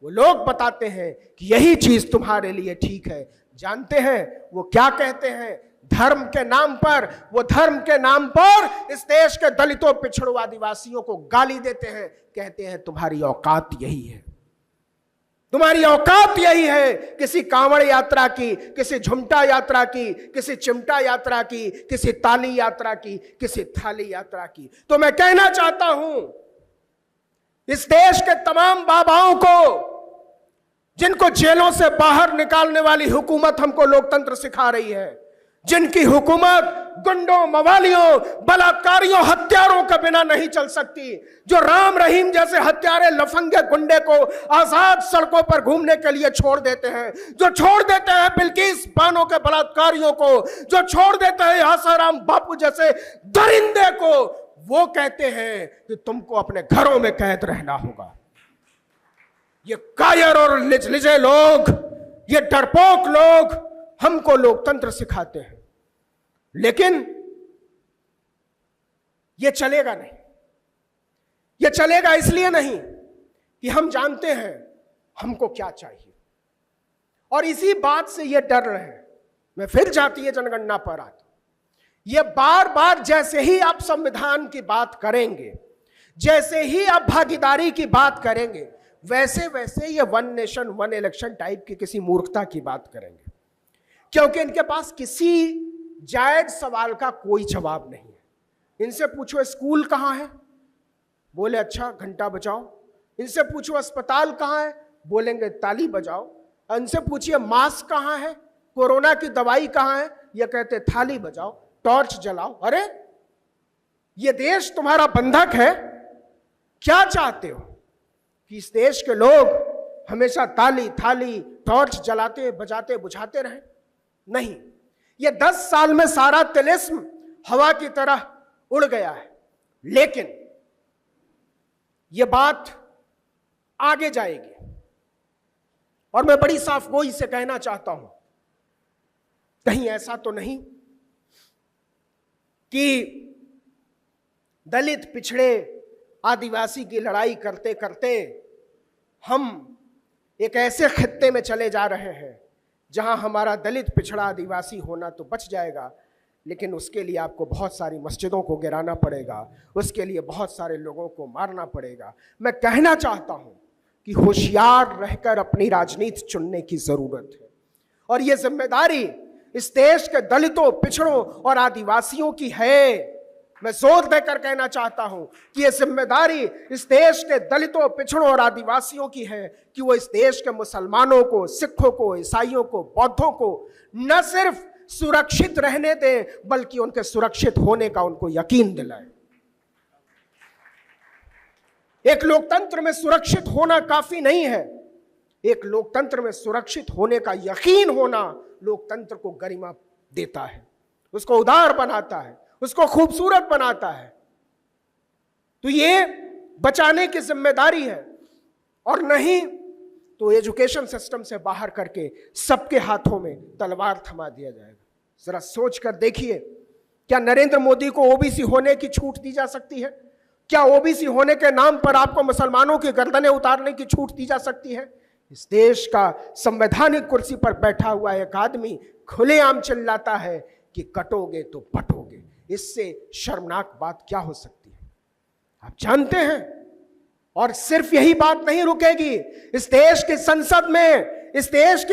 वो लोग बताते हैं कि यही चीज तुम्हारे लिए ठीक है। जानते हैं वो क्या कहते हैं? धर्म के नाम पर, वो धर्म के नाम पर इस देश के दलितों, पिछड़ों, आदिवासियों को गाली देते हैं। कहते हैं तुम्हारी औकात यही है, तुम्हारी औकात यही है। किसी कांवड़ यात्रा की, किसी झुमटा यात्रा की, किसी चिमटा यात्रा की, किसी ताली यात्रा की, किसी थाली यात्रा की। तो मैं कहना चाहता हूं इस देश के तमाम बाबाओं को, जिनको जेलों से बाहर निकालने वाली हुकूमत हमको लोकतंत्र सिखा रही है, जिनकी हुकूमत गुंडों, मवालियों, बलात्कारियों, हत्यारों के बिना नहीं चल सकती, जो राम रहीम जैसे हत्यारे, लफंगे, गुंडे को आजाद सड़कों पर घूमने के लिए छोड़ देते हैं, जो छोड़ देते हैं बिल्किस बानो के बलात्कारियों को, जो छोड़ देते हैं आसाराम बापू जैसे दरिंदे को, वो कहते हैं कि तुमको अपने घरों में कैद रहना होगा। ये कायर और लिजे लोग, ये डरपोक लोग हमको लोकतंत्र सिखाते हैं, लेकिन ये चलेगा नहीं। ये चलेगा इसलिए नहीं कि हम जानते हैं हमको क्या चाहिए, और इसी बात से ये डर रहे हैं। मैं फिर जातीय जनगणना पर आता हूं। ये बार बार जैसे ही आप संविधान की बात करेंगे, जैसे ही आप भागीदारी की बात करेंगे, वैसे वैसे ये one nation one election type की किसी मूर्खता की बात करेंगे, क्योंकि इनके पास किसी जायज सवाल का कोई जवाब नहीं है। इनसे पूछो स्कूल कहाँ है, बोले अच्छा घंटा बजाओ। इनसे पूछो अस्पताल कहाँ है, बोलेंगे ताली बजाओ। इनसे पूछिए मास्क कहाँ है, कोरोना की दवाई कहाँ है, ये कहते थाली बजाओ, टॉर्च जलाओ। अरे ये देश तुम्हारा बंधक है, क्या चाहते हो कि इस देश के लोग हमेशा ताली, थाली, टॉर्च जलाते, बजाते, बुझाते रहें? नहीं, ये 10 साल में सारा तिलिस्म हवा की तरह उड़ गया है। लेकिन ये बात आगे जाएगी, और मैं बड़ी साफगोई से कहना चाहता हूं, कहीं ऐसा तो नहीं कि दलित, पिछड़े, आदिवासी की लड़ाई करते करते हम एक ऐसे खित्ते में चले जा रहे हैं जहां हमारा दलित, पिछड़ा, आदिवासी होना तो बच जाएगा, लेकिन उसके लिए आपको बहुत सारी मस्जिदों को गिराना पड़ेगा, उसके लिए बहुत सारे लोगों को मारना पड़ेगा। मैं कहना चाहता हूं कि होशियार रहकर अपनी राजनीति चुनने की जरूरत है, और यह जिम्मेदारी इस देश के दलितों, पिछड़ों और आदिवासियों की है। मैं जोर देकर कहना चाहता हूं कि यह जिम्मेदारी इस देश के दलितों, पिछड़ों और आदिवासियों की है कि वो इस देश के मुसलमानों को, सिखों को, ईसाइयों को, बौद्धों को न सिर्फ सुरक्षित रहने दें, बल्कि उनके सुरक्षित होने का उनको यकीन दिलाएं। एक लोकतंत्र में सुरक्षित होना काफी नहीं है, एक लोकतंत्र में सुरक्षित होने का यकीन होना लोकतंत्र को गरिमा देता है, उसको उदार बनाता है, उसको खूबसूरत बनाता है। तो ये बचाने की जिम्मेदारी है, और नहीं तो एजुकेशन सिस्टम से बाहर करके सबके हाथों में तलवार थमा दिया जाएगा। जरा सोच कर देखिए, क्या नरेंद्र मोदी को ओबीसी होने की छूट दी जा सकती है? क्या ओबीसी होने के नाम पर आपको मुसलमानों की गर्दनें उतारने की छूट दी जा सकती है? इस देश का संवैधानिक कुर्सी पर बैठा हुआ एक आदमी खुलेआम चिल्लाता है कि कटोगे तो पटोगे। इससे शर्मनाक बात क्या हो सकती है? आप जानते हैं, और सिर्फ यही बात नहीं रुकेगी। इस देश की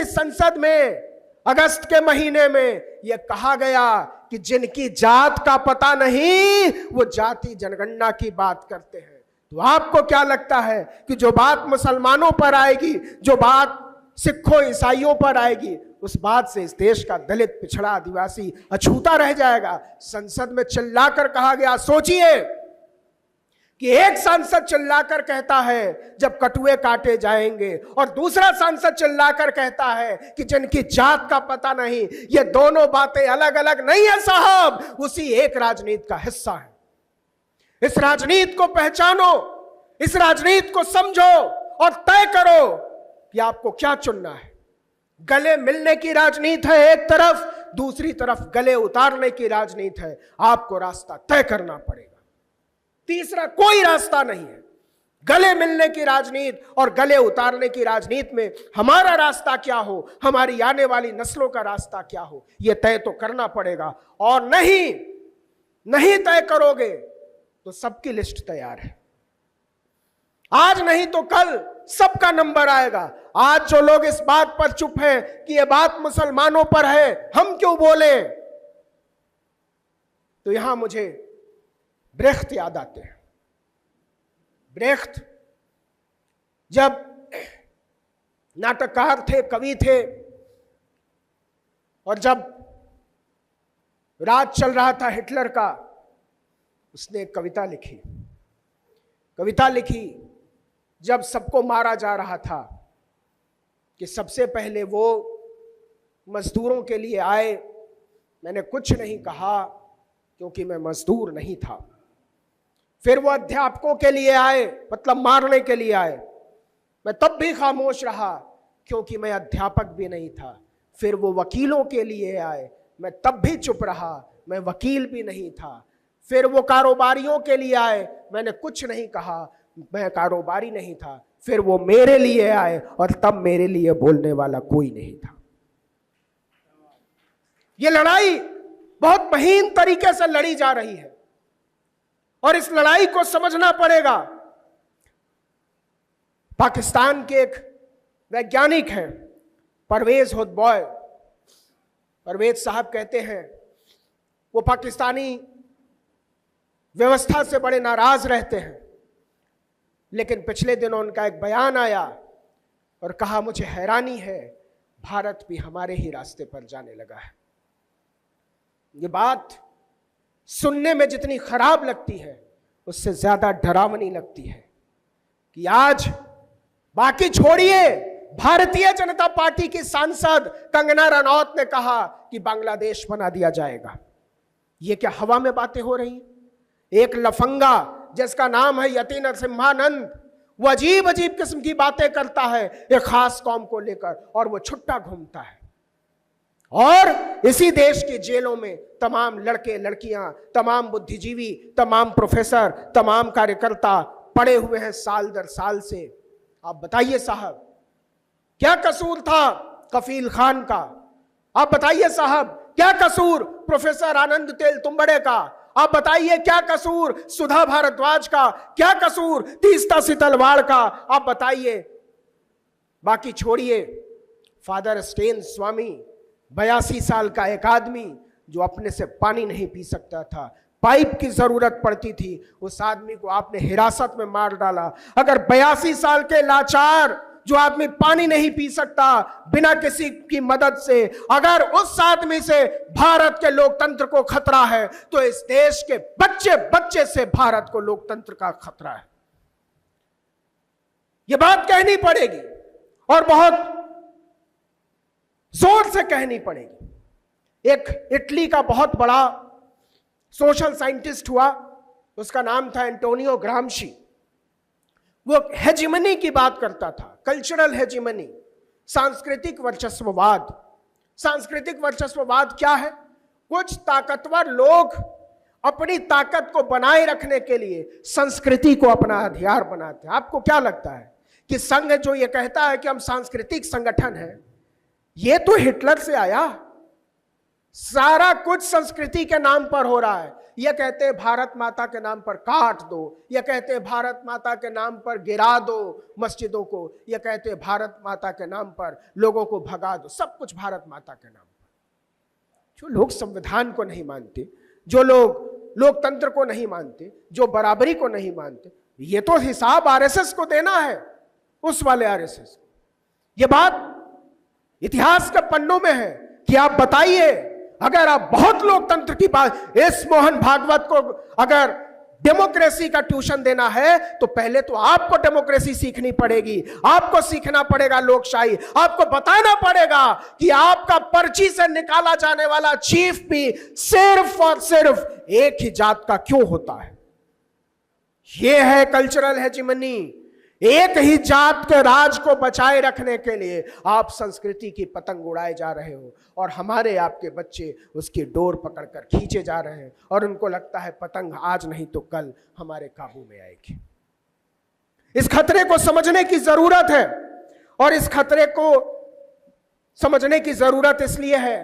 संसद में अगस्त के महीने में यह कहा गया कि जिनकी जात का पता नहीं वो जाति जनगणना की बात करते हैं। तो आपको क्या लगता है कि जो बात मुसलमानों पर आएगी, जो बात सिखों, ईसाइयों पर आएगी, उस बात से इस देश का दलित, पिछड़ा, आदिवासी अछूता रह जाएगा? संसद में चिल्लाकर कहा गया, सोचिए कि एक सांसद चिल्लाकर कहता है जब कटुए काटे जाएंगे, और दूसरा सांसद चिल्लाकर कहता है कि जिनकी जात का पता नहीं। ये दोनों बातें अलग अलग नहीं है साहब, उसी एक राजनीति का हिस्सा है। इस राजनीति को पहचानो, इस राजनीति को समझो और तय करो कि आपको क्या चुनना है। गले मिलने की राजनीति है एक तरफ, दूसरी तरफ गले उतारने की राजनीति है। आपको रास्ता तय करना पड़ेगा, तीसरा कोई रास्ता नहीं है। गले मिलने की राजनीति और गले उतारने की राजनीति में हमारा रास्ता क्या हो, हमारी आने वाली नस्लों का रास्ता क्या हो, यह तय तो करना पड़ेगा। और नहीं तय करोगे तो सबकी लिस्ट तैयार है। आज नहीं तो कल सबका नंबर आएगा। आज जो लोग इस बात पर चुप हैं कि यह बात मुसलमानों पर है, हम क्यों बोले, तो यहां मुझे ब्रेख्त याद आते हैं। ब्रेख्त जब नाटककार थे, कवि थे, और जब राज चल रहा था हिटलर का, उसने एक कविता लिखी जब सबको मारा जा रहा था, कि सबसे पहले वो मजदूरों के लिए आए, मैंने कुछ नहीं कहा क्योंकि मैं मजदूर नहीं था। फिर वो अध्यापकों के लिए आए, मतलब मारने के लिए आए, मैं तब भी खामोश रहा क्योंकि मैं अध्यापक भी नहीं था। फिर वो वकीलों के लिए आए, मैं तब भी चुप रहा, मैं वकील भी नहीं था। फिर वो कारोबारियों के लिए आए, मैंने कुछ नहीं कहा, मैं कारोबारी नहीं था। फिर वो मेरे लिए आए और तब मेरे लिए बोलने वाला कोई नहीं था। ये लड़ाई बहुत महीन तरीके से लड़ी जा रही है और इस लड़ाई को समझना पड़ेगा। पाकिस्तान के एक वैज्ञानिक हैं परवेज होतबॉय, परवेज साहब कहते हैं वो पाकिस्तानी व्यवस्था से बड़े नाराज रहते हैं, लेकिन पिछले दिनों उनका एक बयान आया और कहा मुझे हैरानी है, भारत भी हमारे ही रास्ते पर जाने लगा है। ये बात सुनने में जितनी खराब लगती है उससे ज्यादा डरावनी लगती है कि आज बाकी छोड़िए, भारतीय जनता पार्टी की सांसद कंगना रनौत ने कहा कि बांग्लादेश बना दिया जाएगा। ये क्या हवा में बातें हो रही? एक लफंगा जिसका नाम है यति नरसिम्हानंद, वो अजीब अजीब किस्म की बातें करता है एक खास कौम को लेकर, और वो छुट्टा घूमता है। और इसी देश की जेलों में तमाम लड़के लड़कियां, तमाम बुद्धिजीवी, तमाम प्रोफेसर, तमाम कार्यकर्ता पड़े हुए हैं साल दर साल से। आप बताइए साहब, क्या कसूर था कफील खान का? आप बताइए साहब, क्या कसूर प्रोफेसर आनंद तेल तुंबड़े का? आप बताइए क्या कसूर सुधा भारद्वाज का? क्या कसूर तीस्ता सितलवाड़ का? आप बताइए। बाकी छोड़िए फादर स्टेन स्वामी, 82 साल का एक आदमी जो अपने से पानी नहीं पी सकता था, पाइप की जरूरत पड़ती थी, उस आदमी को आपने हिरासत में मार डाला। अगर 82 साल के लाचार जो आदमी पानी नहीं पी सकता बिना किसी की मदद से, अगर उस आदमी से भारत के लोकतंत्र को खतरा है, तो इस देश के बच्चे बच्चे से भारत को लोकतंत्र का खतरा है। यह बात कहनी पड़ेगी और बहुत जोर से कहनी पड़ेगी। एक इटली का बहुत बड़ा सोशल साइंटिस्ट हुआ, उसका नाम था एंटोनियो ग्रामशी। वो हेजिमनी की बात करता था, कल्चरल हेजिमनी, सांस्कृतिक वर्चस्ववाद। सांस्कृतिक वर्चस्ववाद क्या है? कुछ ताकतवर लोग अपनी ताकत को बनाए रखने के लिए संस्कृति को अपना हथियार बनाते हैं। आपको क्या लगता है कि संघ जो ये कहता है कि हम सांस्कृतिक संगठन हैं, ये तो हिटलर से आया? सारा कुछ संस्कृति के नाम पर हो रहा है। ये कहते हैं भारत माता के नाम पर काट दो, ये कहते हैं भारत माता के नाम पर गिरा दो मस्जिदों को, ये कहते हैं भारत माता के नाम पर लोगों को भगा दो। सब कुछ भारत माता के नाम पर। जो लोग संविधान को नहीं मानते, जो लोग लोकतंत्र को नहीं मानते, जो बराबरी को नहीं मानते, ये तो हिसाब आरएसएस को देना है, उस वाले आरएसएस को। ये बात इतिहास के पन्नों में है कि आप बताइए, अगर आप बहुत लोकतंत्र की बात, इस मोहन भागवत को अगर डेमोक्रेसी का ट्यूशन देना है तो पहले तो आपको डेमोक्रेसी सीखनी पड़ेगी, आपको सीखना पड़ेगा लोकशाही, आपको बताना पड़ेगा कि आपका पर्ची से निकाला जाने वाला चीफ भी सिर्फ और सिर्फ एक ही जात का क्यों होता है। यह है कल्चरल हेजिमनी, एक ही जात के राज को बचाए रखने के लिए आप संस्कृति की पतंग उड़ाए जा रहे हो और हमारे आपके बच्चे उसकी डोर पकड़कर खींचे जा रहे हैं और उनको लगता है पतंग आज नहीं तो कल हमारे काबू में आएगी। इस खतरे को समझने की जरूरत है और इस खतरे को समझने की जरूरत इसलिए है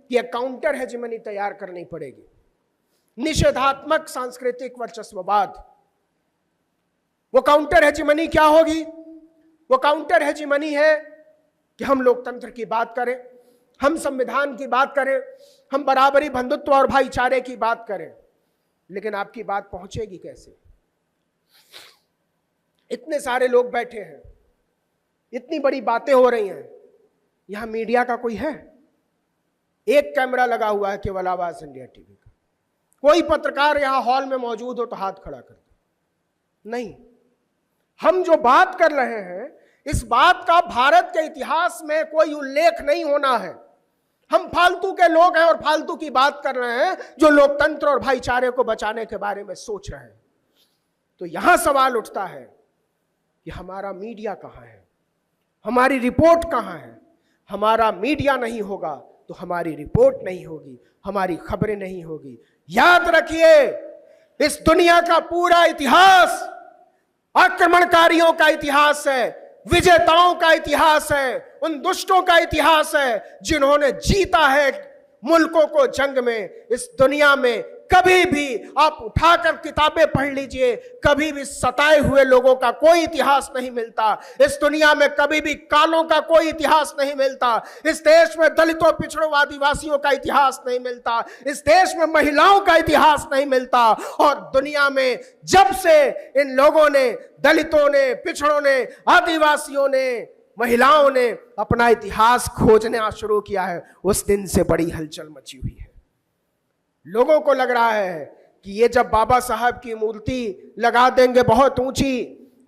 कि एक काउंटर हेजेमनी तैयार करनी पड़ेगी। निषेधात्मक सांस्कृतिक वर्चस्ववाद, वो काउंटर हेजेमनी क्या होगी? वो काउंटर हेजेमनी है कि हम लोकतंत्र की बात करें, हम संविधान की बात करें, हम बराबरी, बंधुत्व और भाईचारे की बात करें, लेकिन आपकी बात पहुंचेगी कैसे? इतने सारे लोग बैठे हैं, इतनी बड़ी बातें हो रही हैं, यहां मीडिया का कोई है? एक कैमरा लगा हुआ है केवल आवाज इंडिया टीवी का। कोई पत्रकार यहां हॉल में मौजूद हो तो हाथ खड़ा कर दो। नहीं, हम जो बात कर रहे हैं इस बात का भारत के इतिहास में कोई उल्लेख नहीं होना है। हम फालतू के लोग हैं और फालतू की बात कर रहे हैं जो लोकतंत्र और भाईचारे को बचाने के बारे में सोच रहे हैं। तो यहां सवाल उठता है कि हमारा मीडिया कहां है, हमारी रिपोर्ट कहां है? हमारा मीडिया नहीं होगा तो हमारी रिपोर्ट नहीं होगी, हमारी खबरें नहीं होगी। याद रखिए, इस दुनिया का पूरा इतिहास आक्रमणकारियों का इतिहास है, विजेताओं का इतिहास है, उन दुष्टों का इतिहास है जिन्होंने जीता है मुल्कों को जंग में। इस दुनिया में कभी भी आप उठाकर किताबें पढ़ लीजिए, कभी भी सताए हुए लोगों का कोई इतिहास नहीं मिलता। इस दुनिया में कभी भी कालों का कोई इतिहास नहीं मिलता। इस देश में दलितों, पिछड़ों, आदिवासियों का इतिहास नहीं मिलता। इस देश में महिलाओं का इतिहास नहीं मिलता। और दुनिया में जब से इन लोगों ने, दलितों ने, पिछड़ों ने, आदिवासियों ने, महिलाओं ने अपना इतिहास खोजना शुरू किया है, उस दिन से बड़ी हलचल मची हुई है। लोगों को लग रहा है कि ये जब बाबा साहब की मूर्ति लगा देंगे बहुत ऊंची,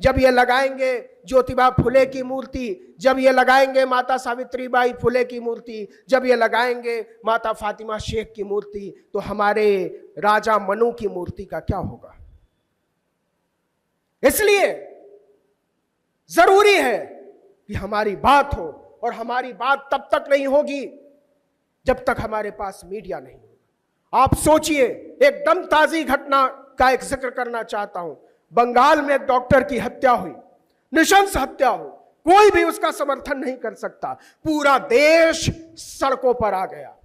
जब ये लगाएंगे ज्योतिबा फुले की मूर्ति, जब ये लगाएंगे माता सावित्रीबाई फुले की मूर्ति, जब ये लगाएंगे माता फातिमा शेख की मूर्ति, तो हमारे राजा मनु की मूर्ति का क्या होगा? इसलिए जरूरी है कि हमारी बात हो, और हमारी बात तब तक नहीं होगी जब तक हमारे पास मीडिया नहीं होगा। आप सोचिए, एकदम ताजी घटना का एक जिक्र करना चाहता हूं। बंगाल में एक डॉक्टर की हत्या हुई, नृशंस हत्या हुई, कोई भी उसका समर्थन नहीं कर सकता। पूरा देश सड़कों पर आ गया,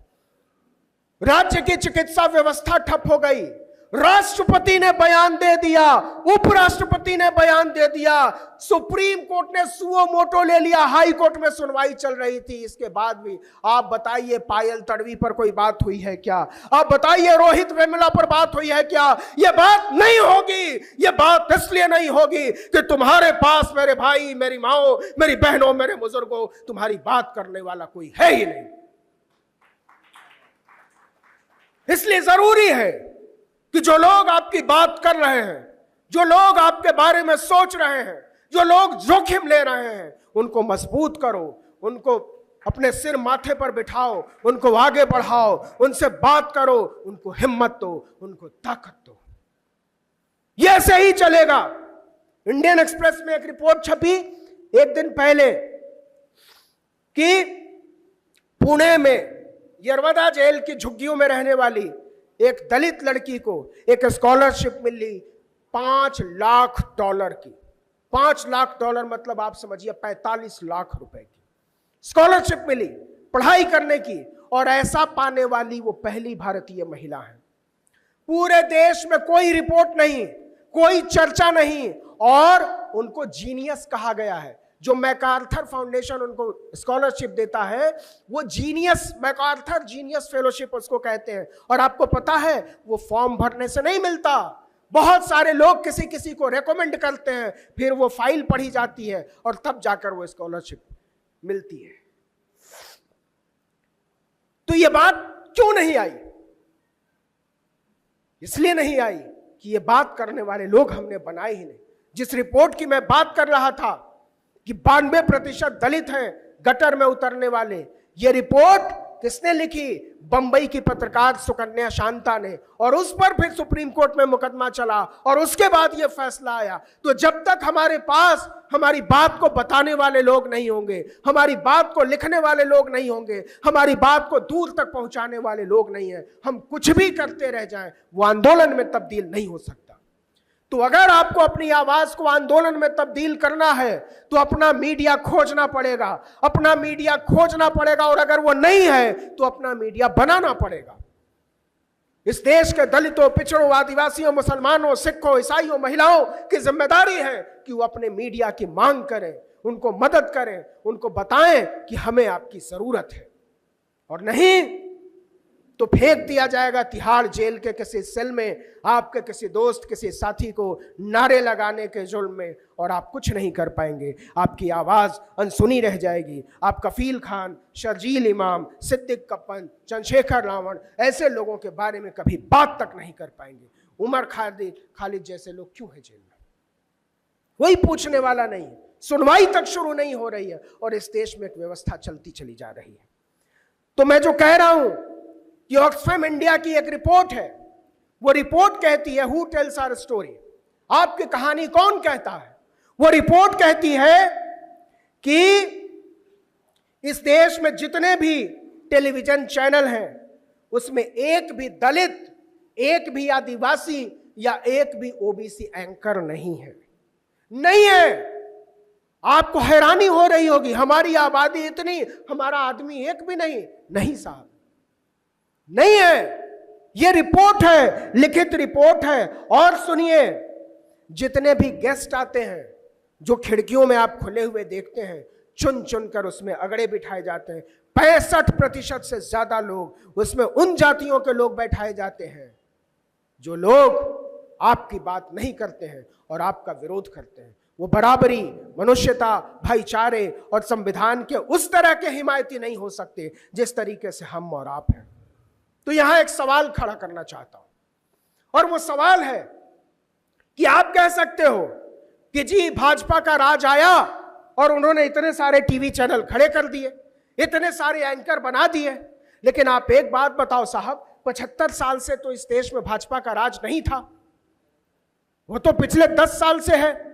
राज्य की चिकित्सा व्यवस्था ठप हो गई। राष्ट्रपति ने बयान दे दिया, उपराष्ट्रपति ने बयान दे दिया, सुप्रीम कोर्ट ने सुओ मोटो ले लिया, हाई कोर्ट में सुनवाई चल रही थी। इसके बाद भी आप बताइए पायल तड़वी पर कोई बात हुई है क्या? आप बताइए रोहित वेमुला पर बात हुई है क्या? ये बात नहीं होगी। ये बात इसलिए नहीं होगी कि तुम्हारे पास, मेरे भाई, मेरी माओ, मेरी बहनों, मेरे बुजुर्गों, तुम्हारी बात करने वाला कोई है ही नहीं। इसलिए जरूरी है कि जो लोग आपकी बात कर रहे हैं, जो लोग आपके बारे में सोच रहे हैं, जो लोग जोखिम ले रहे हैं, उनको मजबूत करो, उनको अपने सिर माथे पर बिठाओ, उनको आगे बढ़ाओ, उनसे बात करो, उनको हिम्मत दो, उनको ताकत दो। ये ऐसे ही चलेगा। इंडियन एक्सप्रेस में एक रिपोर्ट छपी एक दिन पहले कि पुणे में यरवदा जेल की झुग्गियों में रहने वाली एक दलित लड़की को एक स्कॉलरशिप मिली $5 लाख की। $5 लाख मतलब आप समझिए 45 लाख रुपए की स्कॉलरशिप मिली पढ़ाई करने की, और ऐसा पाने वाली वो पहली भारतीय महिला है। पूरे देश में कोई रिपोर्ट नहीं, कोई चर्चा नहीं, और उनको जीनियस कहा गया है। जो मैकार्थर फाउंडेशन उनको स्कॉलरशिप देता है, वो जीनियस, मैकार्थर जीनियस फेलोशिप उसको कहते हैं। और आपको पता है वो फॉर्म भरने से नहीं मिलता। बहुत सारे लोग किसी किसी को रेकमेंड करते हैं, फिर वो फाइल पढ़ी जाती है और तब जाकर वो स्कॉलरशिप मिलती है। तो ये बात क्यों नहीं आई? इसलिए नहीं आई कि ये बात करने वाले लोग हमने बनाए ही नहीं। जिस रिपोर्ट की मैं बात कर रहा था कि 92% दलित हैं गटर में उतरने वाले, ये रिपोर्ट किसने लिखी? बंबई की पत्रकार सुकन्या शांता ने, और उस पर फिर सुप्रीम कोर्ट में मुकदमा चला और उसके बाद यह फैसला आया। तो जब तक हमारे पास हमारी बात को बताने वाले लोग नहीं होंगे, हमारी बात को लिखने वाले लोग नहीं होंगे, हमारी बात को दूर तक पहुंचाने वाले लोग नहीं है, हम कुछ भी करते रह जाएं, वो आंदोलन में तब्दील नहीं हो सकता। तो अगर आपको अपनी आवाज को आंदोलन में तब्दील करना है तो अपना मीडिया खोजना पड़ेगा, अपना मीडिया खोजना पड़ेगा, और अगर वो नहीं है तो अपना मीडिया बनाना पड़ेगा। इस देश के दलितों, पिछड़ों, आदिवासियों, मुसलमानों, सिखों, ईसाइयों, महिलाओं की जिम्मेदारी है कि वो अपने मीडिया की मांग करें, उनको मदद करें, उनको बताएं कि हमें आपकी जरूरत है, और नहीं तो फेंक दिया जाएगा तिहाड़ जेल के किसी सेल में आपके किसी दोस्त, किसी साथी को नारे लगाने के जुल्म में, और आप कुछ नहीं कर पाएंगे। आपकी आवाज अनसुनी रह जाएगी। आप कफील खान, शर्जील इमाम, सिद्दीक कप्पन, चंद्रशेखर रावण ऐसे लोगों के बारे में कभी बात तक नहीं कर पाएंगे। उमर खालिद जैसे लोग क्यों हैं जेल में? कोई पूछने वाला नहीं, सुनवाई तक शुरू नहीं हो रही है, और इस देश में एक व्यवस्था चलती चली जा रही है। तो मैं जो कह रहा हूं कि ऑक्सफैम इंडिया की एक रिपोर्ट है, वो रिपोर्ट कहती है हु टेल्स आवर स्टोरी, आपकी कहानी कौन कहता है। वो रिपोर्ट कहती है कि इस देश में जितने भी टेलीविजन चैनल हैं उसमें एक भी दलित, एक भी आदिवासी या एक भी ओबीसी एंकर नहीं है। नहीं है। आपको हैरानी हो रही होगी, हमारी आबादी इतनी, हमारा आदमी एक भी नहीं। नहीं साहब, नहीं है। यह रिपोर्ट है, लिखित रिपोर्ट है। और सुनिए, जितने भी गेस्ट आते हैं, जो खिड़कियों में आप खुले हुए देखते हैं, चुन चुन कर उसमें अगड़े बिठाए जाते हैं। 65% से ज्यादा लोग उसमें उन जातियों के लोग बैठाए जाते हैं जो लोग आपकी बात नहीं करते हैं और आपका विरोध करते हैं। वो बराबरी, मनुष्यता, भाईचारे और संविधान के उस तरह के हिमायती नहीं हो सकते जिस तरीके से हम और आप हैं। तो यहां एक सवाल खड़ा करना चाहता हूं, और वो सवाल है कि आप कह सकते हो कि जी भाजपा का राज आया और उन्होंने इतने सारे टीवी चैनल खड़े कर दिए, इतने सारे एंकर बना दिए, लेकिन आप एक बात बताओ साहब, 75 साल से तो इस देश में भाजपा का राज नहीं था। वो तो पिछले 10 साल से है,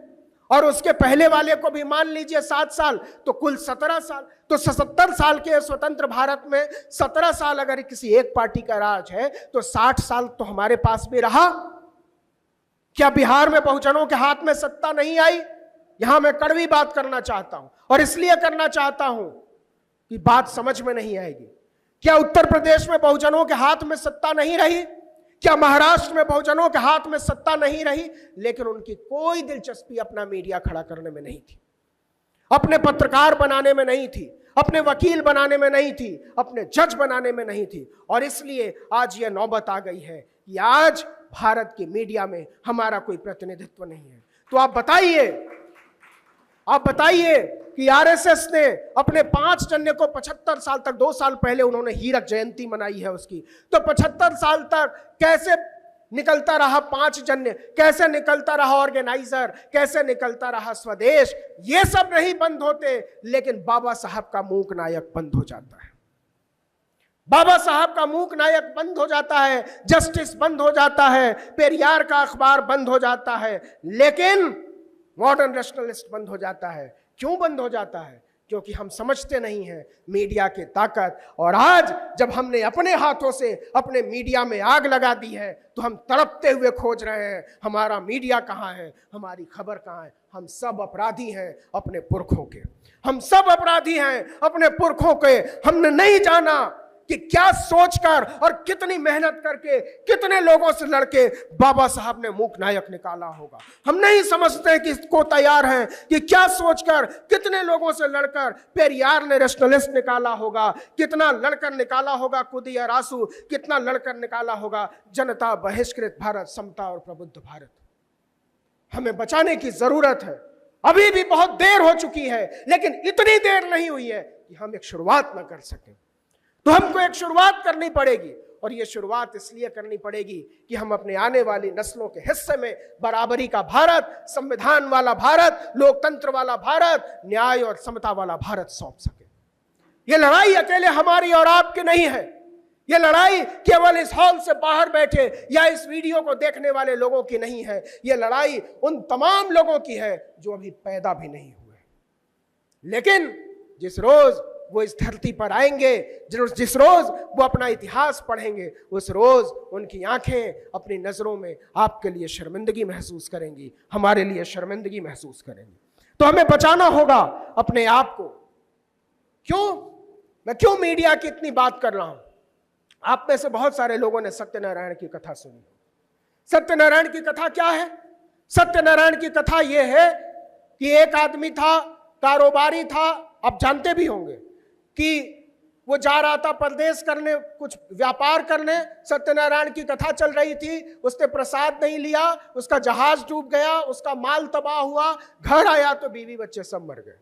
और उसके पहले वाले को भी मान लीजिए 7 साल, तो कुल 17 साल। तो 77 साल के स्वतंत्र भारत में 17 साल अगर किसी एक पार्टी का राज है तो 60 साल तो हमारे पास भी रहा। क्या बिहार में बहुजनों के हाथ में सत्ता नहीं आई? यहां मैं कड़वी बात करना चाहता हूं, और इसलिए करना चाहता हूं कि बात समझ में नहीं आएगी। क्या उत्तर प्रदेश में बहुजनों के हाथ में सत्ता नहीं रही? क्या महाराष्ट्र में बहुजनों के हाथ में सत्ता नहीं रही? लेकिन उनकी कोई दिलचस्पी अपना मीडिया खड़ा करने में नहीं थी, अपने पत्रकार बनाने में नहीं थी, अपने वकील बनाने में नहीं थी, अपने जज बनाने में नहीं थी। और इसलिए आज यह नौबत आ गई है कि आज भारत की मीडिया में हमारा कोई प्रतिनिधित्व नहीं है। तो आप बताइए कि आरएसएस ने अपने 5 जन्य को 75 साल तक, 2 साल पहले उन्होंने हीरक जयंती मनाई है उसकी, तो 75 साल तक कैसे निकलता रहा 5 जन्य, कैसे निकलता रहा ऑर्गेनाइजर, कैसे निकलता रहा स्वदेश? ये सब नहीं बंद होते, लेकिन बाबा साहब का मूक नायक बंद हो जाता है। बाबा साहब का मूक नायक बंद हो जाता है, जस्टिस बंद हो जाता है, पेरियार का अखबार बंद हो जाता है, लेकिन मॉडर्न रैशनलिस्ट बंद हो जाता है। क्यों बंद हो जाता है? क्योंकि हम समझते नहीं हैं मीडिया की ताकत। और आज जब हमने अपने हाथों से अपने मीडिया में आग लगा दी है तो हम तड़पते हुए खोज रहे हैं हमारा मीडिया कहाँ है, हमारी खबर कहाँ है। हम सब अपराधी हैं अपने पुरखों के, हम सब अपराधी हैं अपने पुरखों के। हमने नहीं जाना कि क्या सोचकर और कितनी मेहनत करके, कितने लोगों से लड़के बाबा साहब ने मूक नायक निकाला होगा। हम नहीं समझते कि इसको तैयार हैं कि क्या सोचकर, कितने लोगों से लड़कर पेरियार ने रैशनलिस्ट निकाला होगा, कितना लड़कर निकाला होगा कुदिया रासू, कितना लड़कर निकाला होगा जनता बहिष्कृत भारत, समता और प्रबुद्ध भारत। हमें बचाने की जरूरत है। अभी भी बहुत देर हो चुकी है, लेकिन इतनी देर नहीं हुई है कि हम एक शुरुआत न कर सकें। तो हमको एक शुरुआत करनी पड़ेगी, और ये शुरुआत इसलिए करनी पड़ेगी कि हम अपने आने वाली नस्लों के हिस्से में बराबरी का भारत, संविधान वाला भारत, लोकतंत्र वाला भारत, न्याय और समता वाला भारत सौंप सके। ये लड़ाई अकेले हमारी और आपकी नहीं है। ये लड़ाई केवल इस हॉल से बाहर बैठे या इस वीडियो को देखने वाले लोगों की नहीं है। ये लड़ाई उन तमाम लोगों की है जो अभी पैदा भी नहीं हुए, लेकिन जिस रोज वो इस धरती पर आएंगे, जिस रोज वो अपना इतिहास पढ़ेंगे, उस रोज उनकी आंखें अपनी नजरों में आपके लिए शर्मिंदगी महसूस करेंगी, हमारे लिए शर्मिंदगी महसूस करेंगी। तो हमें बचाना होगा अपने आप को। मैं क्यों मीडिया की इतनी बात कर रहा हूं? आप में से बहुत सारे लोगों ने सत्यनारायण की कथा सुनी। सत्यनारायण की कथा क्या है? सत्यनारायण की कथा यह है कि एक आदमी था, कारोबारी था, आप जानते भी होंगे कि वो जा रहा था परदेश करने, कुछ व्यापार करने। सत्यनारायण की कथा चल रही थी, उसने प्रसाद नहीं लिया, उसका जहाज डूब गया, उसका माल तबाह हुआ, घर आया तो बीवी बच्चे सब मर गए।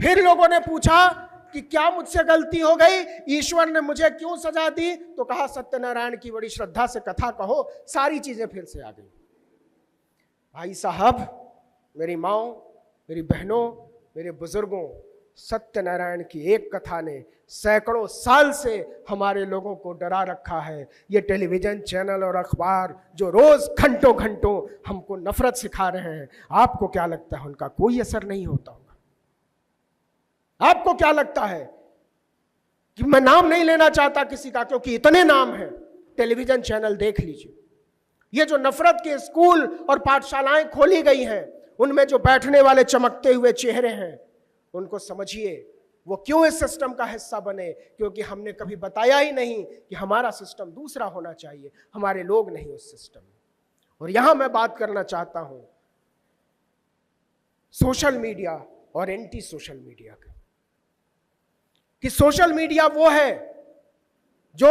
फिर लोगों ने पूछा कि क्या मुझसे गलती हो गई, ईश्वर ने मुझे क्यों सजा दी? तो कहा सत्यनारायण की बड़ी श्रद्धा से कथा कहो, सारी चीजें फिर से आ गई। भाई साहब, मेरी माओ, मेरी बहनों, मेरे बुजुर्गों, सत्यनारायण की एक कथा ने सैकड़ों साल से हमारे लोगों को डरा रखा है। ये टेलीविजन चैनल और अखबार जो रोज घंटों घंटों हमको नफरत सिखा रहे हैं, आपको क्या लगता है उनका कोई असर नहीं होता होगा? आपको क्या लगता है कि मैं नाम नहीं लेना चाहता किसी का, क्योंकि इतने नाम हैं, टेलीविजन चैनल देख लीजिए। ये जो नफरत के स्कूल और पाठशालाएं खोली गई हैं, उनमें जो बैठने वाले चमकते हुए चेहरे हैं, उनको समझिए वो क्यों इस सिस्टम का हिस्सा बने, क्योंकि हमने कभी बताया ही नहीं कि हमारा सिस्टम दूसरा होना चाहिए, हमारे लोग नहीं उस सिस्टम में। और यहां मैं बात करना चाहता हूं सोशल मीडिया और एंटी सोशल मीडिया का, कि सोशल मीडिया वो है जो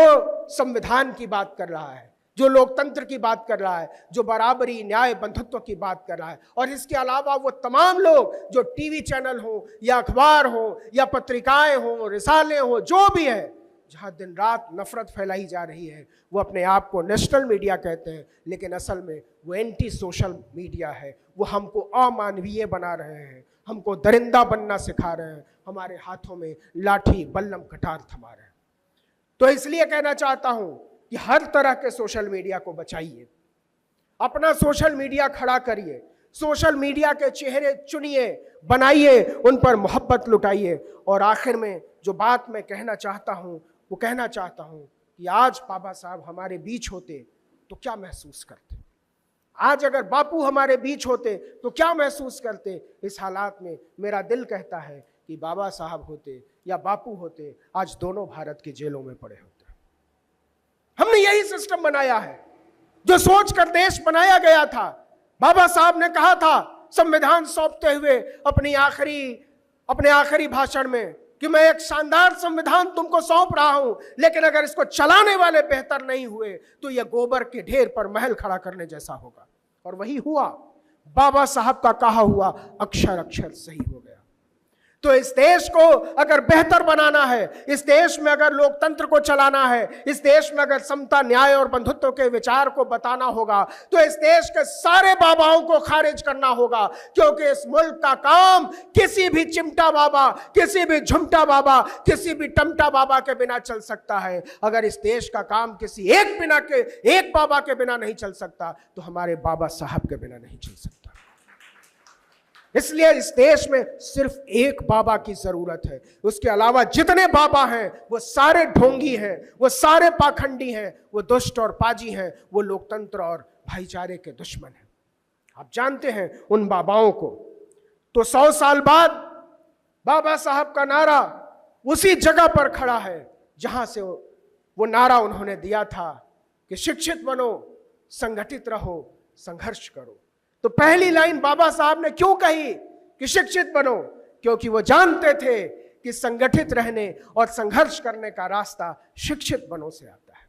संविधान की बात कर रहा है, जो लोकतंत्र की बात कर रहा है, जो बराबरी, न्याय, बंधुत्व की बात कर रहा है। और इसके अलावा वो तमाम लोग जो टीवी चैनल हो या अखबार हो या पत्रिकाएं हो, रिसाले हो, जो भी है, जहां दिन रात नफरत फैलाई जा रही है, वो अपने आप को नेशनल मीडिया कहते हैं, लेकिन असल में वो एंटी सोशल मीडिया है। वो हमको अमानवीय बना रहे हैं, हमको दरिंदा बनना सिखा रहे हैं, हमारे हाथों में लाठी, बल्लम, कटार थमा रहे हैं। तो इसलिए कहना चाहता हूं कि हर तरह के सोशल मीडिया को बचाइए, अपना सोशल मीडिया खड़ा करिए, सोशल मीडिया के चेहरे चुनिए, बनाइए, उन पर मोहब्बत लुटाइए। और आखिर में जो बात मैं कहना चाहता हूं वो कहना चाहता हूं कि आज बाबा साहब हमारे बीच होते तो क्या महसूस करते? आज अगर बापू हमारे बीच होते तो क्या महसूस करते? इस हालात में मेरा दिल कहता है कि बाबा साहब होते या बापू होते, आज दोनों भारत की जेलों में पड़े होते। हमने यही सिस्टम बनाया है, जो सोचकर देश बनाया गया था। बाबा साहब ने कहा था संविधान सौंपते हुए अपने आखिरी भाषण में कि मैं एक शानदार संविधान तुमको सौंप रहा हूं, लेकिन अगर इसको चलाने वाले बेहतर नहीं हुए तो यह गोबर के ढेर पर महल खड़ा करने जैसा होगा। और वही हुआ, बाबा साहब का कहा हुआ अक्षर अक्षर सही हो गया। तो इस देश को अगर बेहतर बनाना है, इस देश में अगर लोकतंत्र को चलाना है, इस देश में अगर समता, न्याय और बंधुत्व के विचार को बताना होगा, तो इस देश के सारे बाबाओं को खारिज करना होगा। क्योंकि इस मुल्क का काम किसी भी चिमटा बाबा, किसी भी झुमटा बाबा, किसी भी टमटा बाबा के बिना चल सकता है। अगर इस देश का काम किसी एक बाबा के बिना नहीं चल सकता, तो हमारे बाबा साहब के बिना नहीं चल सकता। इसलिए इस देश में सिर्फ एक बाबा की जरूरत है। उसके अलावा जितने बाबा हैं वो सारे ढोंगी हैं, वो सारे पाखंडी हैं, वो दुष्ट और पाजी हैं, वो लोकतंत्र और भाईचारे के दुश्मन हैं। आप जानते हैं उन बाबाओं को। तो 100 साल बाद बाबा साहब का नारा उसी जगह पर खड़ा है जहां से वो नारा उन्होंने दिया था कि शिक्षित बनो, संगठित रहो, संघर्ष करो। तो पहली लाइन बाबा साहब ने क्यों कही कि शिक्षित बनो? क्योंकि वो जानते थे कि संगठित रहने और संघर्ष करने का रास्ता शिक्षित बनो से आता है।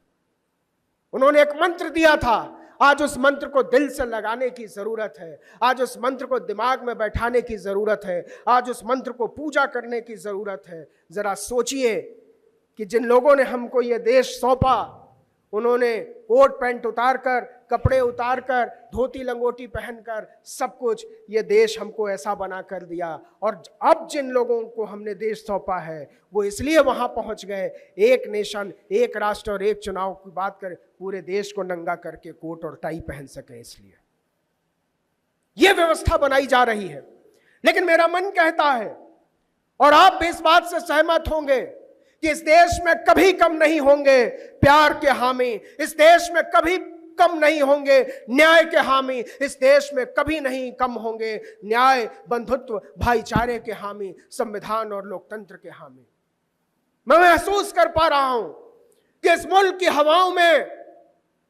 उन्होंने एक मंत्र दिया था, आज उस मंत्र को दिल से लगाने की जरूरत है, आज उस मंत्र को दिमाग में बैठाने की जरूरत है, आज उस मंत्र को पूजा करने की जरूरत है। जरा सोचिए कि जिन लोगों ने हमको ये देश सौंपा, उन्होंने कोट पैंट उतारकर, कपड़े उतारकर, धोती लंगोटी पहनकर सब कुछ ये देश हमको ऐसा बना कर दिया। और अब जिन लोगों को हमने देश सौंपा है वो इसलिए वहां पहुंच गए, एक नेशन, एक राष्ट्र और एक चुनाव की बात कर पूरे देश को नंगा करके कोट और टाई पहन सके, इसलिए ये व्यवस्था बनाई जा रही है। लेकिन मेरा मन कहता है, और आप भी इस बात से सहमत होंगे, कि इस देश में कभी कम नहीं होंगे प्यार के हामी, इस देश में कभी कम नहीं होंगे न्याय के हामी, इस देश में कभी नहीं कम होंगे न्याय, बंधुत्व, भाईचारे के हामी, संविधान और लोकतंत्र के हामी। मैं महसूस कर पा रहा हूं कि इस मुल्क की हवाओं में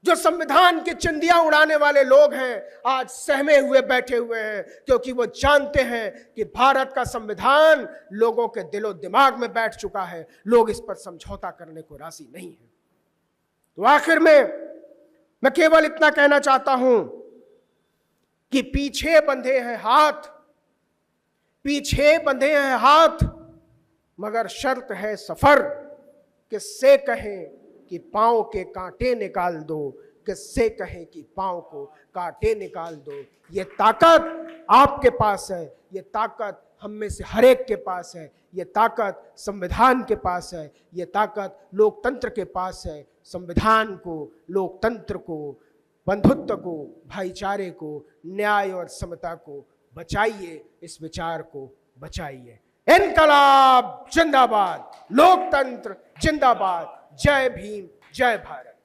जो संविधान की चिंदियां उड़ाने वाले लोग हैं आज सहमे हुए बैठे हुए हैं, क्योंकि वो जानते हैं कि भारत का संविधान लोगों के दिलो दिमाग में बैठ चुका है, लोग इस पर समझौता करने को राजी नहीं है। तो आखिर में मैं केवल इतना कहना चाहता हूं कि पीछे बंधे हैं हाथ, पीछे बंधे हैं हाथ, मगर शर्त है सफर, किससे कहें कि पांव के कांटे निकाल दो, किससे कहें कि पांव को कांटे निकाल दो। ये ताकत आपके पास है, ये ताकत हम में से हर एक के पास है, ये ताकत संविधान के पास है, ये ताकत लोकतंत्र के पास है। संविधान को, लोकतंत्र को, बंधुत्व को, भाईचारे को, न्याय और समता को बचाइए, इस विचार को बचाइए। इनकलाब जिंदाबाद, लोकतंत्र जिंदाबाद, जय भीम, जय भारत।